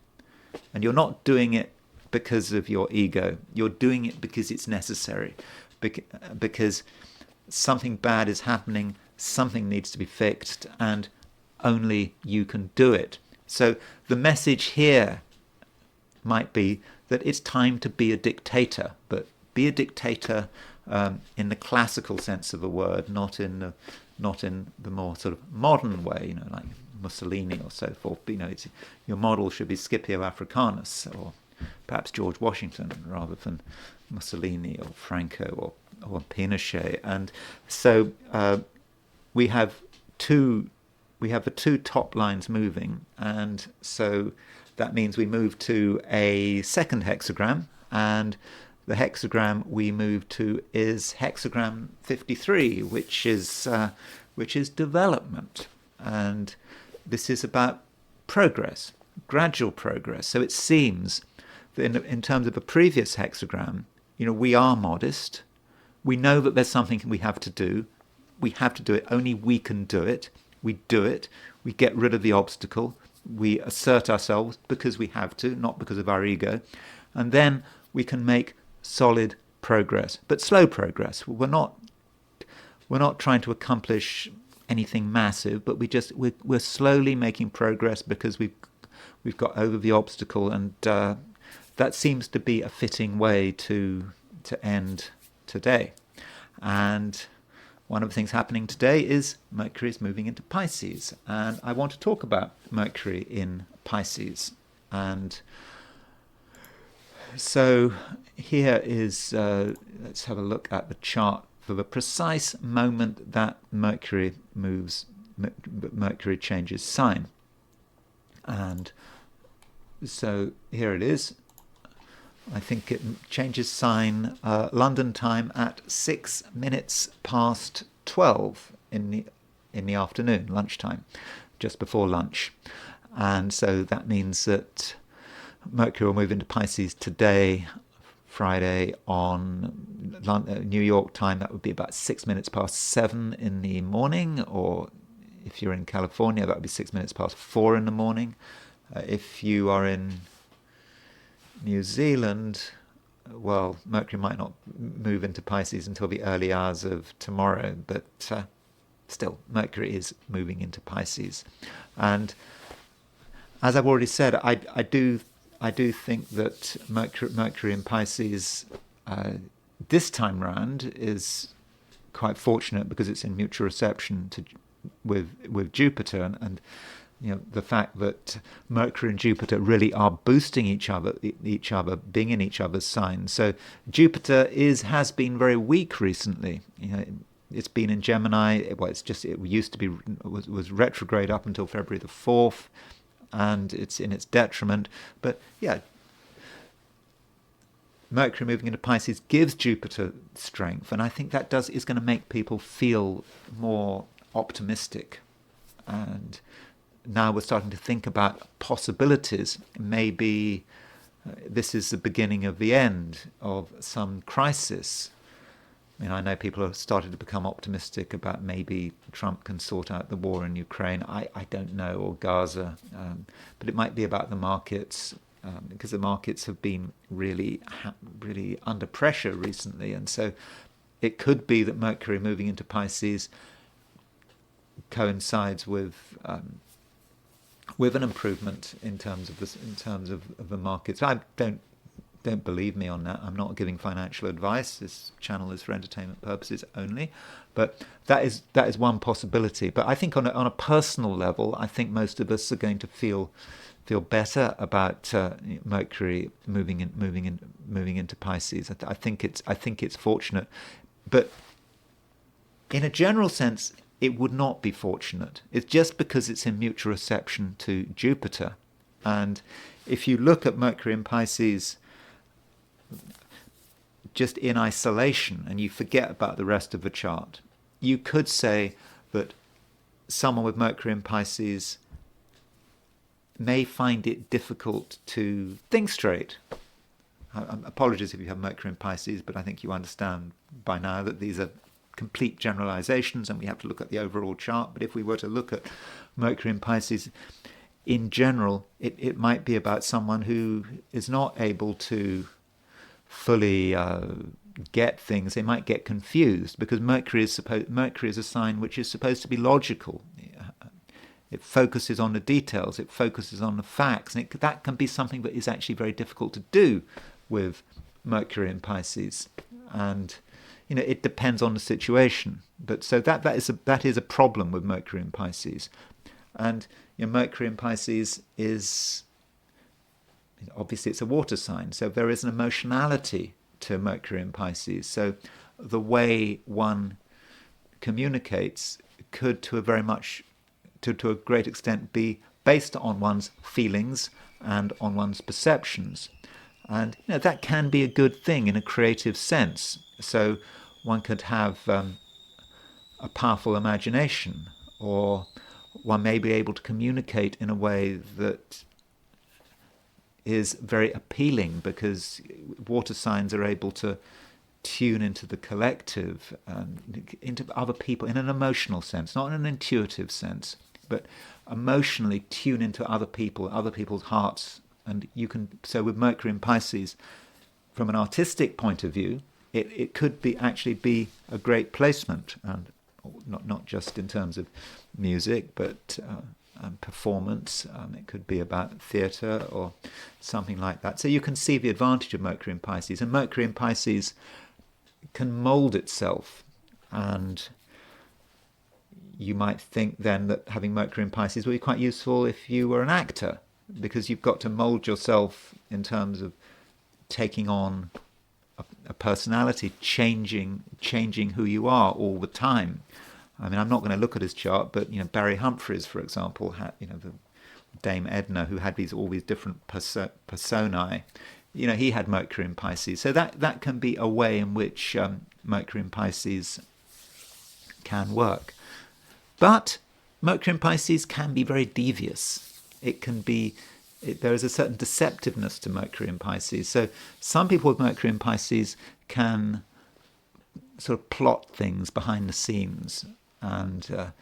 And you're not doing it because of your ego. You're doing it because it's necessary, because something bad is happening, something needs to be fixed, and only you can do it. So the message here might be that it's time to be a dictator, but be a dictator in the classical sense of the word, not in the more sort of modern way, like Mussolini or so forth. Your model should be Scipio Africanus, or perhaps George Washington, rather than Mussolini or Franco or Pinochet. And so we have the two top lines moving, and so that means we move to a second hexagram, and the hexagram we move to is hexagram 53, which is development, and this is about progress, gradual progress. So it seems that in terms of a previous hexagram, we are modest. We know that there's something we have to do. We have to do it. Only we can do it. We do it. We get rid of the obstacle. We assert ourselves because we have to, not because of our ego, and then we can make solid progress, but slow progress. We're not trying to accomplish anything massive, but we're slowly making progress because we've got over the obstacle, and that seems to be a fitting way to end today. And one of the things happening today is Mercury is moving into Pisces, and I want to talk about Mercury in Pisces. And so here is, let's have a look at the chart for the precise moment that Mercury changes sign. And so here it is. I think it changes sign London time at 6 minutes past 12 in the afternoon, lunchtime, just before lunch. And so that means that Mercury will move into Pisces today, Friday, on New York time. That would be about 6 minutes past 7 in the morning, or if you're in California, that would be 6 minutes past 4 in the morning. If you are in New Zealand, well, Mercury might not move into Pisces until the early hours of tomorrow, but still, Mercury is moving into Pisces. And as I've already said, I do think that Mercury in Pisces this time round is quite fortunate because it's in mutual reception with Jupiter, and the fact that Mercury and Jupiter really are boosting each other, being in each other's signs. So Jupiter has been very weak recently. It's been in Gemini. Well, it used to be was retrograde up until February the 4th, and it's in its detriment. But yeah, Mercury moving into Pisces gives Jupiter strength, and I think that is going to make people feel more optimistic. And now we're starting to think about possibilities. Maybe this is the beginning of the end of some crisis. I know people have started to become optimistic about maybe Trump can sort out the war in Ukraine. I don't know, or Gaza, but it might be about the markets. because the markets have been really under pressure recently, and so it could be that Mercury moving into Pisces coincides with an improvement in terms of the markets. I don't believe me on that. I'm not giving financial advice. This channel is for entertainment purposes only, but that is one possibility. But I think on a personal level, I think most of us are going to feel better about Mercury moving into Pisces. I think it's fortunate, but in a general sense, it would not be fortunate. It's just because it's in mutual reception to Jupiter, and if you look at Mercury in Pisces just in isolation and you forget about the rest of the chart, you could say that someone with Mercury in Pisces may find it difficult to think straight. Apologies if you have Mercury in Pisces, but I think you understand by now that these are complete generalizations and we have to look at the overall chart. But if we were to look at Mercury in Pisces in general, it might be about someone who is not able to fully get things. They might get confused because Mercury is a sign which is supposed to be logical. It focuses on the details, it focuses on the facts, and that can be something that is actually very difficult to do with Mercury in Pisces. And it depends on the situation. But so that is a problem with Mercury in Pisces. And Mercury in Pisces is obviously it's a water sign, so there is an emotionality to Mercury in Pisces. So the way one communicates could, to a great extent, be based on one's feelings and on one's perceptions. And that can be a good thing in a creative sense. So one could have a powerful imagination, or one may be able to communicate in a way that is very appealing, because water signs are able to tune into the collective, into other people in an emotional sense, not in an intuitive sense, but emotionally tune into other people's hearts. And so with Mercury in Pisces, from an artistic point of view, it could actually be a great placement, and not just in terms of music, but performance. It could be about theatre or something like that. So you can see the advantage of Mercury in Pisces, and Mercury in Pisces can mould itself. And you might think then that having Mercury in Pisces would be quite useful if you were an actor, because you've got to mould yourself in terms of taking on a personality, changing who you are all the time. I mean, I'm not going to look at his chart, but Barry Humphries, for example, had the Dame Edna, who had all these different personae. He had Mercury in Pisces, so that can be a way in which Mercury in Pisces can work. But Mercury in Pisces can be very devious. There is a certain deceptiveness to Mercury in Pisces. So some people with Mercury in Pisces can sort of plot things behind the scenes, and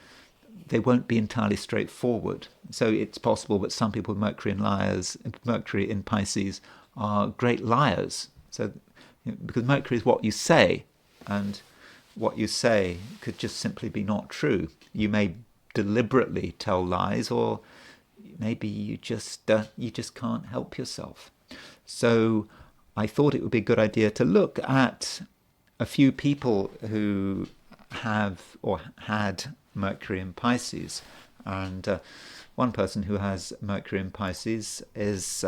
they won't be entirely straightforward. So it's possible that some people with Mercury in Pisces are great liars. So because Mercury is what you say, and what you say could just simply be not true. You may deliberately tell lies, or maybe you just can't help yourself. So I thought it would be a good idea to look at a few people who have or had Mercury in Pisces. And one person who has Mercury in Pisces is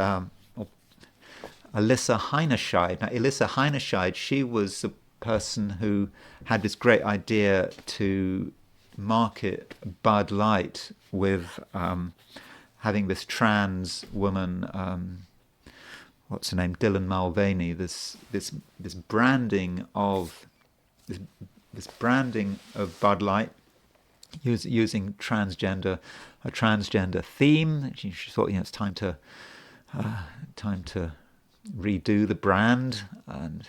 Elissa Heinerscheid. Now, Elissa Heinerscheid, she was the person who had this great idea to market Bud Light with having this trans woman, what's her name, Dylan Mulvaney, this branding of Bud Light using a transgender theme. She thought, it's time to redo the brand and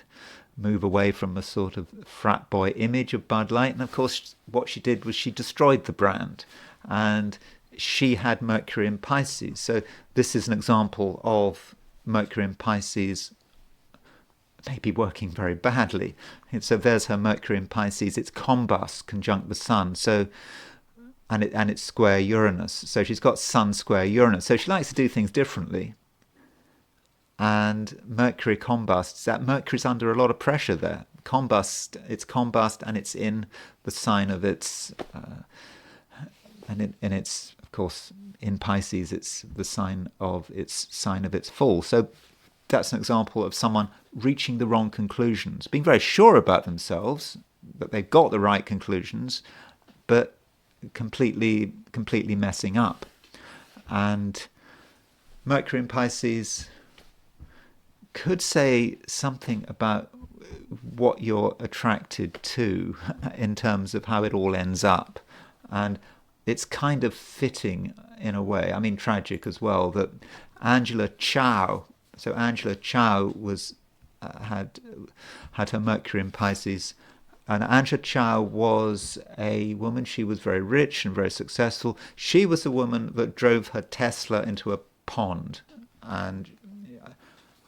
move away from a sort of frat boy image of Bud Light. And of course, what she did was she destroyed the brand, and she had Mercury in Pisces. So this is an example of Mercury in Pisces may be working very badly. So there's her Mercury in Pisces. It's combust conjunct the Sun. So and it's square Uranus. So she's got Sun square Uranus. So she likes to do things differently. And Mercury combusts. That Mercury's under a lot of pressure there. It's combust, and it's in the sign of its, and it's of course in Pisces. It's the sign of its fall. So that's an example of someone reaching the wrong conclusions, being very sure about themselves that they've got the right conclusions, but completely messing up. And Mercury in Pisces could say something about what you're attracted to in terms of how it all ends up. And it's kind of fitting in a way, I mean tragic as well, that Angela Chow was had her Mercury in Pisces. And Angela Chow was a woman. She was very rich and very successful. She was the woman that drove her Tesla into a pond, and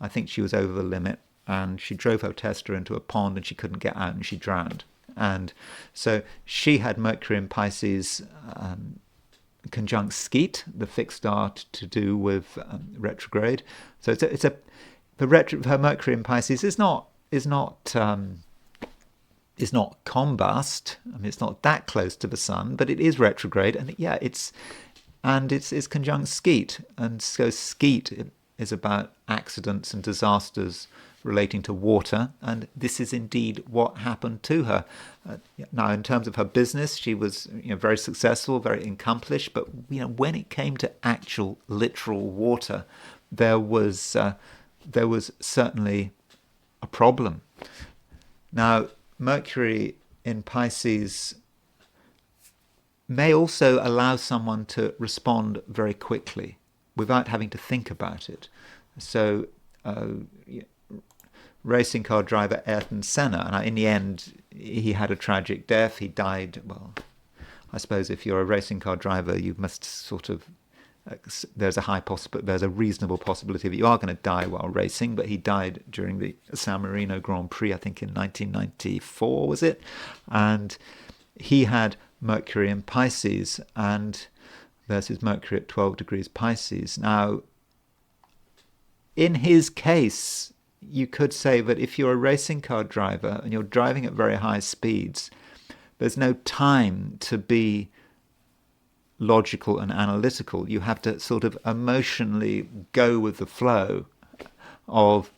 I think she was over the limit. And she drove her Tesla into a pond, and she couldn't get out, and she drowned. And so she had Mercury in Pisces conjunct Skeet, the fixed star to do with retrograde. So her Mercury in Pisces is not combust. I mean, it's not that close to the Sun, but it is retrograde, and it's conjunct Skeet, and so Skeet is about accidents and disasters relating to water, and this is indeed what happened to her. Now, in terms of her business, she was very successful, very accomplished, but when it came to actual literal water, there was certainly a problem. Now, Mercury in Pisces may also allow someone to respond very quickly without having to think about it. So, racing car driver Ayrton Senna, and in the end, he had a tragic death. He died. Well, I suppose if you're a racing car driver, you must sort of. There's a reasonable possibility that you are going to die while racing, but he died during the San Marino Grand Prix, I think in 1994, was it? And he had Mercury in Pisces, and there's his Mercury at 12 degrees Pisces. Now, in his case, you could say that if you're a racing car driver and you're driving at very high speeds, there's no time to be logical and analytical. You have to sort of emotionally go with the flow of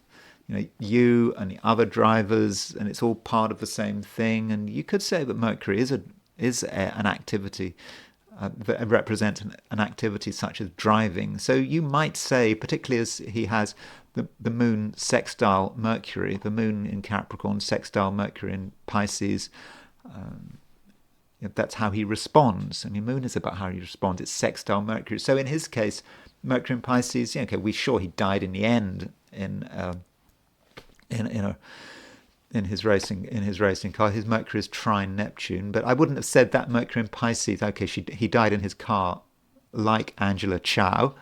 you and the other drivers, and it's all part of the same thing. And you could say that Mercury is an activity that represents an activity such as driving. So you might say, particularly as he has the moon sextile Mercury, the moon in Capricorn sextile Mercury in Pisces, that's how he responds. I mean, moon is about how he responds. It's sextile Mercury. So in his case, Mercury in Pisces, we're sure he died in the end in his racing car. His Mercury is trine Neptune, but I wouldn't have said that Mercury in Pisces. Okay, he died in his car like Angela Chow,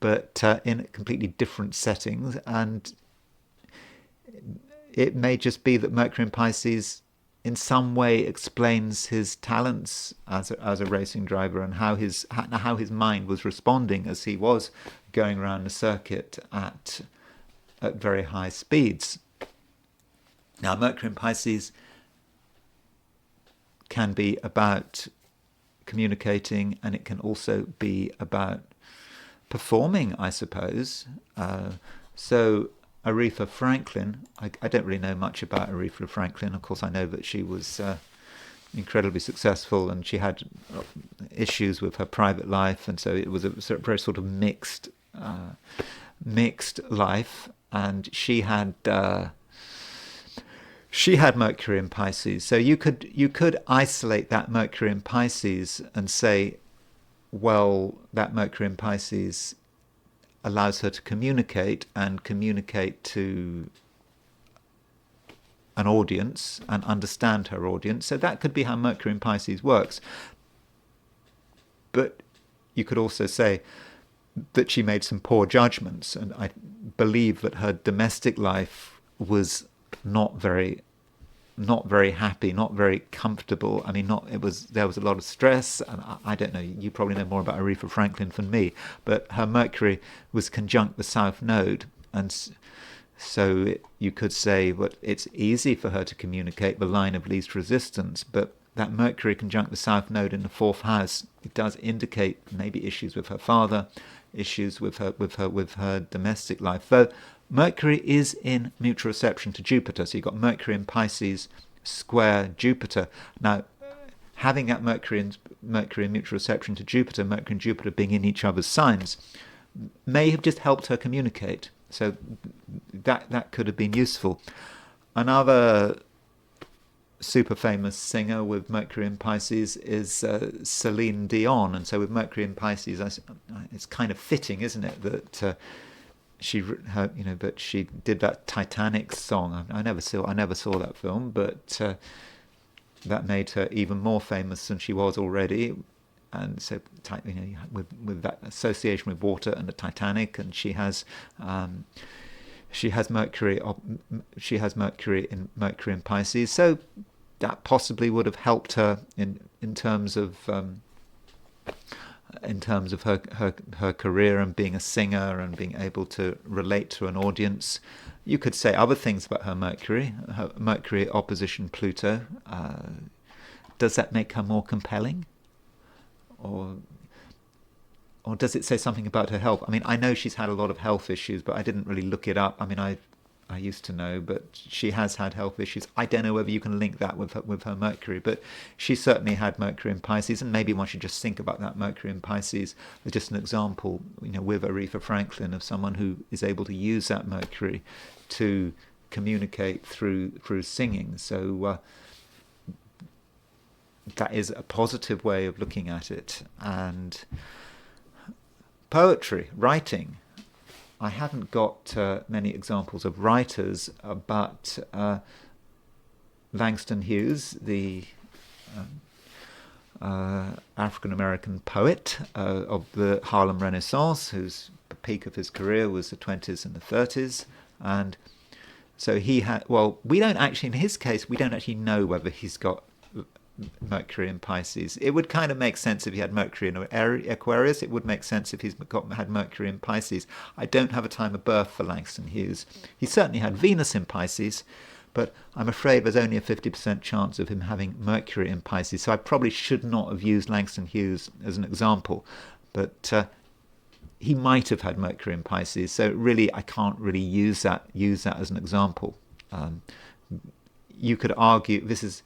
but in completely different settings, and it may just be that Mercury in Pisces in some way explains his talents as a racing driver, and how his mind was responding as he was going around the circuit at very high speeds. Now, Mercury in Pisces can be about communicating, and it can also be about performing, I suppose. So Aretha Franklin, I don't really know much about Aretha Franklin. Of course, I know that she was incredibly successful, and she had issues with her private life, and so it was a very sort of mixed life. And she had Mercury in Pisces. So you could isolate that Mercury in Pisces and say, well, that Mercury in Pisces allows her to communicate to an audience and understand her audience. So that could be how Mercury in Pisces works. But you could also say that she made some poor judgments, and I believe that her domestic life was not very happy, not very comfortable. I mean, there was a lot of stress, and I don't know, you probably know more about Aretha Franklin than me, but her Mercury was conjunct the South Node, and so you could say that it's easy for her to communicate the line of least resistance, but that Mercury conjunct the South Node in the fourth house, it does indicate maybe issues with her father, issues with her domestic life. Though Mercury is in mutual reception to Jupiter, so you've got Mercury in Pisces square Jupiter. Now, having that Mercury in mutual reception to Jupiter, Mercury and Jupiter being in each other's signs, may have just helped her communicate. So that could have been useful. Another super famous singer with Mercury in Pisces is Celine Dion, and so with Mercury in Pisces, it's kind of fitting, isn't it, that but she did that Titanic song. I never saw that film, but that made her even more famous than she was already. And so, with that association with water and the Titanic, and she has Mercury in Pisces, so that possibly would have helped her in terms of her career and being a singer and being able to relate to an audience. You could say other things about her Mercury opposition Pluto. Does that make her more compelling? Or does it say something about her health? I mean, I know she's had a lot of health issues, but I didn't really look it up. I mean, I used to know, but she has had health issues. I don't know whether you can link that with her Mercury, but she certainly had Mercury in Pisces, and maybe one should just think about that Mercury in Pisces as just an example, with Aretha Franklin, of someone who is able to use that Mercury to communicate through singing. So that is a positive way of looking at it. And poetry, writing. I haven't got many examples of writers, but Langston Hughes, the African-American poet of the Harlem Renaissance, whose peak of his career was the 20s and the 30s. And so he had, we don't actually, in his case, we don't actually know whether he's got Mercury in Pisces. It would kind of make sense if he had Mercury in Aquarius. It would make sense if he's had Mercury in Pisces. I don't have a time of birth for Langston Hughes. He certainly had Venus in Pisces, but I'm afraid there's only a 50% chance of him having Mercury in Pisces. So I probably should not have used Langston Hughes as an example, but he might have had Mercury in Pisces. So really, I can't really use that as an example. You could argue this is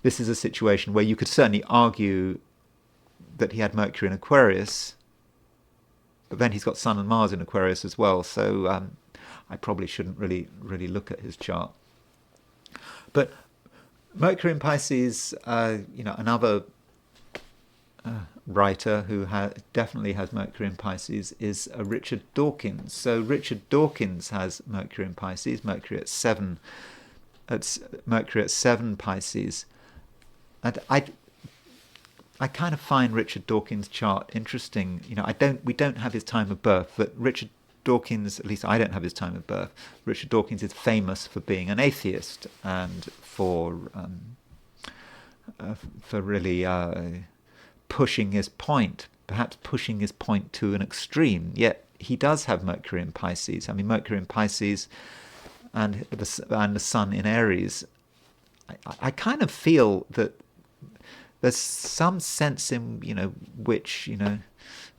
a situation where you could certainly argue that he had Mercury in Aquarius, but then he's got Sun and Mars in Aquarius as well. So I probably shouldn't really look at his chart. But Mercury in Pisces, another writer who definitely has Mercury in Pisces is Richard Dawkins. So Richard Dawkins has Mercury in Pisces, Mercury at 7 Pisces, and I kind of find Richard Dawkins' chart interesting. We don't have his time of birth, but Richard Dawkins, at least I don't have his time of birth. Richard Dawkins is famous for being an atheist and for really pushing his point, perhaps pushing his point to an extreme. Yet he does have Mercury in Pisces. I mean, Mercury in Pisces and the Sun in Aries. I kind of feel that there's some sense in which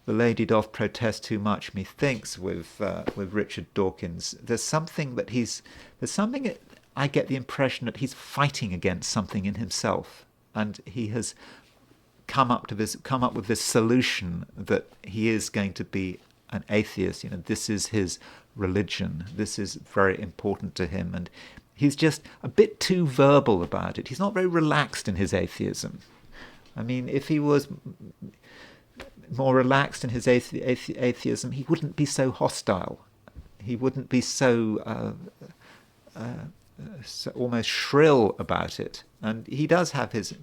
the lady doth protest too much, methinks, with Richard Dawkins. There's something that I get the impression that he's fighting against something in himself, and he has come up with this solution that he is going to be an atheist. This is his religion. This is very important to him, and he's just a bit too verbal about it. He's not very relaxed in his atheism. I mean, if he was more relaxed in his atheism, he wouldn't be so hostile. He wouldn't be so almost shrill about it. And he does have his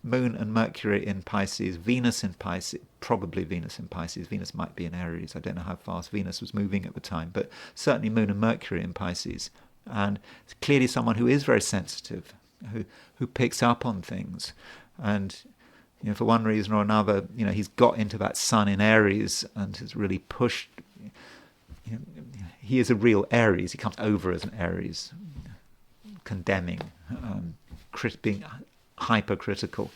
Moon and Mercury in Pisces, Venus in Pisces, probably Venus in Pisces. Venus might be in Aries. I don't know how fast Venus was moving at the time, but certainly Moon and Mercury in Pisces. And clearly someone who is very sensitive, who picks up on things. And for one reason or another, he's got into that Sun in Aries and has really pushed. He is a real Aries. He comes over as an Aries, condemning, being hypercritical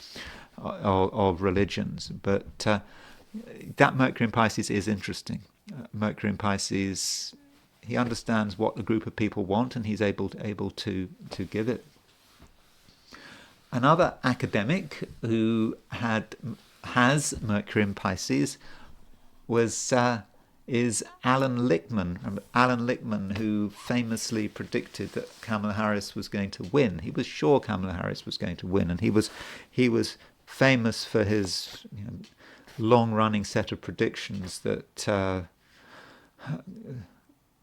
of religions. But that Mercury in Pisces is interesting. Mercury in Pisces, he understands what a group of people want, and he's able to give it. Another academic who has Mercury in Pisces is Alan Lichtman. Remember Alan Lichtman, who famously predicted that Kamala Harris was going to win. He was sure Kamala Harris was going to win, and he was famous for his long-running set of predictions that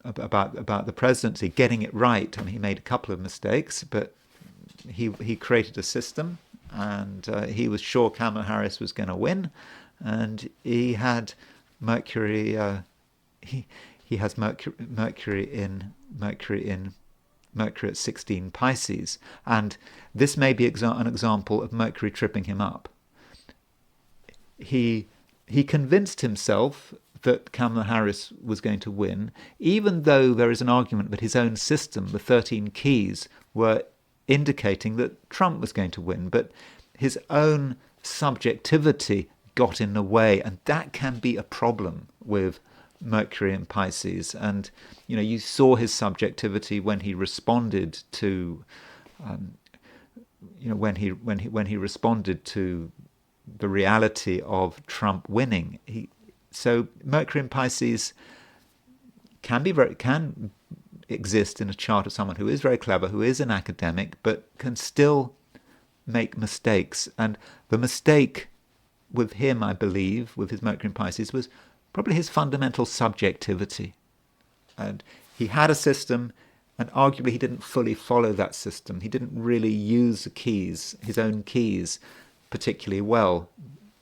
about the presidency, getting it right. I mean, he made a couple of mistakes, but he created a system, and he was sure Kamala Harris was going to win, and he had Mercury. He has Mercury at 16 Pisces, and this may be an example of Mercury tripping him up. He convinced himself that Kamala Harris was going to win, even though there is an argument that his own system, the 13 keys, were indicating that Trump was going to win, but his own subjectivity got in the way, and that can be a problem with Mercury in Pisces. And you saw his subjectivity when he responded to when he responded to the reality of Trump winning. So Mercury in Pisces can exist in a chart of someone who is very clever, who is an academic, but can still make mistakes. And the mistake with him, I believe, with his Mercury in Pisces, was probably his fundamental subjectivity. And he had a system, and arguably he didn't fully follow that system. He didn't really use the keys, his own keys, particularly well,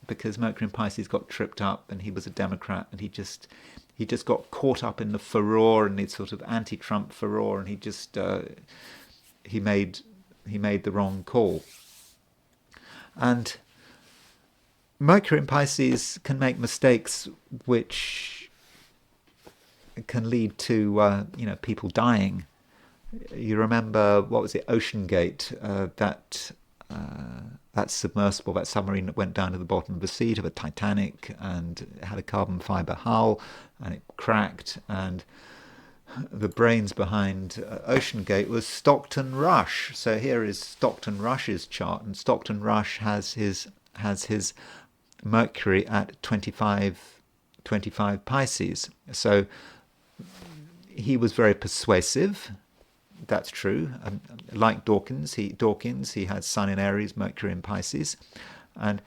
because Mercury in Pisces got tripped up, and he was a Democrat, and he just got caught up in the furor and the sort of anti-Trump furor, and he made the wrong call. And Mercury in Pisces can make mistakes which can lead to people dying. You remember, what was it, Ocean Gate, that submersible, that submarine that went down to the bottom of the sea, to the Titanic, and it had a carbon fibre hull, and it cracked, and the brains behind Ocean Gate was Stockton Rush. So here is Stockton Rush's chart, and Stockton Rush has his Mercury at 25 Pisces. So he was very persuasive. That's true. Like Dawkins, he had Sun in Aries, Mercury in Pisces, and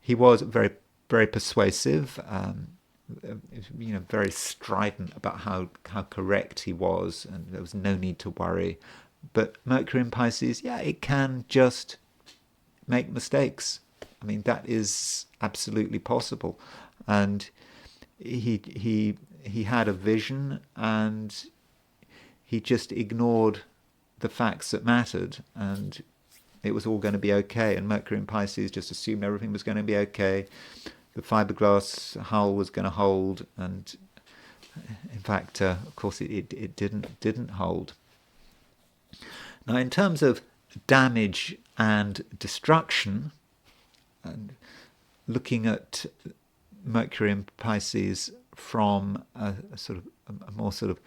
he was very, very persuasive. Very strident about how correct he was, and there was no need to worry. But Mercury in Pisces, it can just make mistakes. I mean, that is absolutely possible. And he had a vision, and he just ignored the facts that mattered, and it was all going to be okay. And Mercury in Pisces just assumed everything was going to be okay. The fiberglass hull was going to hold, and in fact, of course, it didn't hold. Now, in terms of damage and destruction, and looking at Mercury in Pisces from a more sort of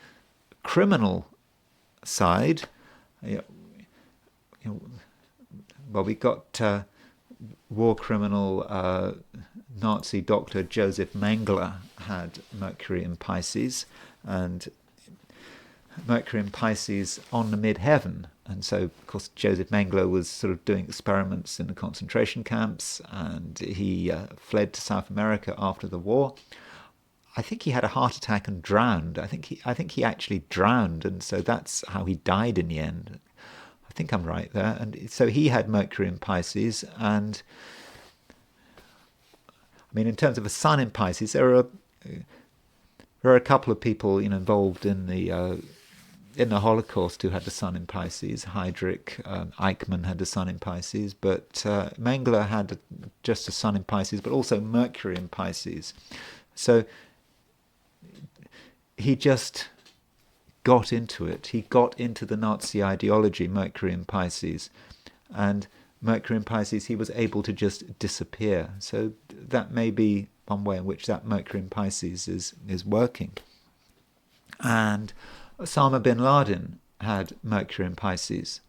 criminal side, well, we got war criminal Nazi doctor Joseph Mengele had Mercury in Pisces, and Mercury in Pisces on the midheaven. And so, of course, Joseph Mengele was sort of doing experiments in the concentration camps, and he fled to South America after the war. I think he had a heart attack and drowned. I think he actually drowned, and so that's how he died in the end. I think I'm right there. And so he had Mercury in Pisces, and I mean, in terms of a sun in Pisces, there are a couple of people, involved in the Holocaust who had the sun in Pisces. Heydrich, Eichmann had the sun in Pisces, but Mengele had just a sun in Pisces, but also Mercury in Pisces. So he just got into it. He got into the Nazi ideology, Mercury in Pisces. And Mercury in Pisces, he was able to just disappear. So that may be one way in which that Mercury in Pisces is working. And Osama bin Laden had Mercury in Pisces.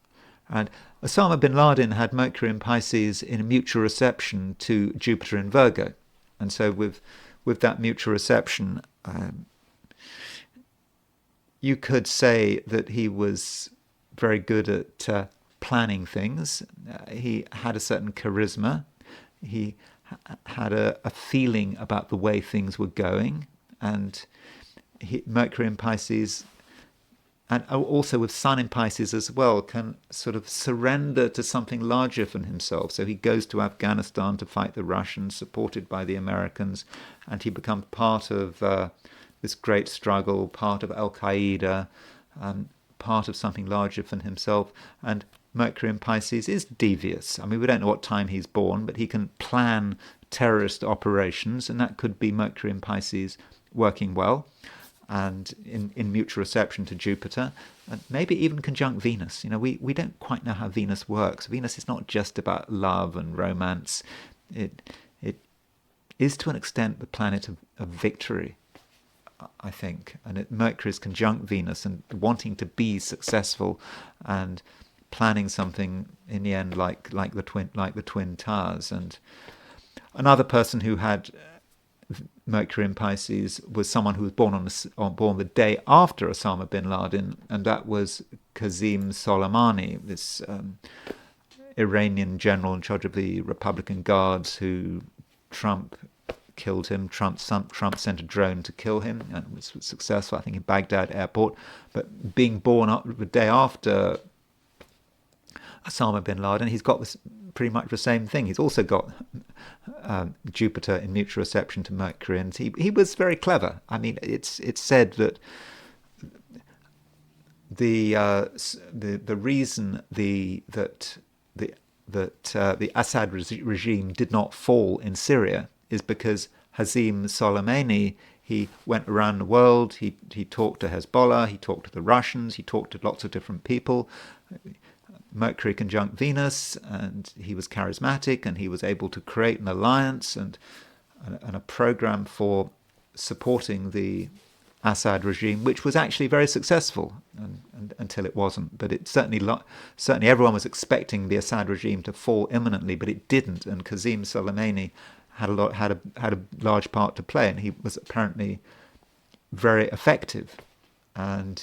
And Osama bin Laden had Mercury in Pisces in a mutual reception to Jupiter in Virgo. And so with that mutual reception, you could say that he was very good at planning things. He had a certain charisma. He had a feeling about the way things were going. And Mercury in Pisces, and also with Sun in Pisces as well, can sort of surrender to something larger than himself. So he goes to Afghanistan to fight the Russians, supported by the Americans, and he becomes part of this great struggle, part of Al-Qaeda, part of something larger than himself. And Mercury in Pisces is devious. I mean, we don't know what time he's born, but he can plan terrorist operations, and that could be Mercury in Pisces working well, and in mutual reception to Jupiter, and maybe even conjunct Venus. We don't quite know how Venus works. Venus is not just about love and romance. It is to an extent the planet of victory, I think. And Mercury is conjunct Venus and wanting to be successful and planning something in the end, like the twin towers. And another person who had Mercury in Pisces was someone who was born the day after Osama bin Laden, and that was Qasem Soleimani, this Iranian general in charge of the Republican Guards, who Trump killed him. Trump sent a drone to kill him, and it was successful, I think, in Baghdad airport. But being born the day after Osama bin Laden, he's got pretty much the same thing. He's also got Jupiter in mutual reception to Mercury, and he was very clever. I mean, it's said that the reason that the Assad regime did not fall in Syria is because Qasem Soleimani, he went around the world. He talked to Hezbollah. He talked to the Russians. He talked to lots of different people. Mercury conjunct Venus, and he was charismatic, and he was able to create an alliance and a program for supporting the Assad regime, which was actually very successful and until it wasn't. But it certainly everyone was expecting the Assad regime to fall imminently, but it didn't. And Qasem Soleimani had a large part to play, and he was apparently very effective. And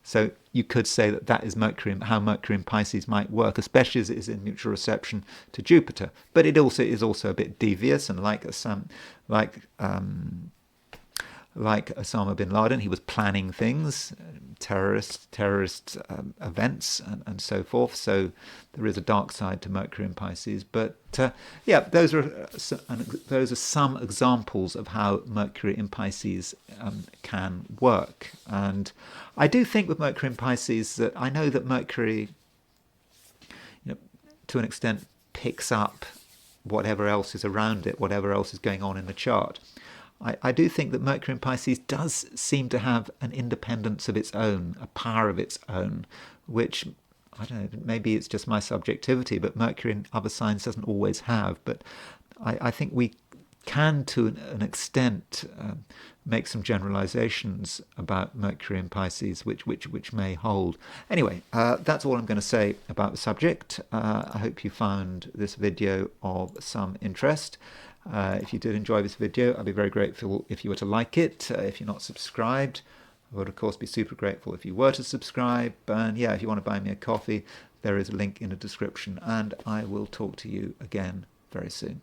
so you could say that is how Mercury in Pisces might work, especially as it is in mutual reception to Jupiter. But it also is a bit devious, and like Osama bin Laden, he was planning things, terrorist events, and so forth. So there is a dark side to Mercury in Pisces. But those are some examples of how Mercury in Pisces can work. And I do think with Mercury in Pisces that I know that Mercury, to an extent, picks up whatever else is around it, whatever else is going on in the chart. I do think that Mercury in Pisces does seem to have an independence of its own, a power of its own, which, I don't know, maybe it's just my subjectivity, but Mercury in other signs doesn't always have. But I think we can, to an extent, make some generalizations about Mercury in Pisces, which may hold. Anyway, that's all I'm going to say about the subject. I hope you found this video of some interest. If you did enjoy this video, I'd be very grateful if you were to like it. If you're not subscribed, I would of course be super grateful if you were to subscribe. And if you want to buy me a coffee, there is a link in the description, and I will talk to you again very soon.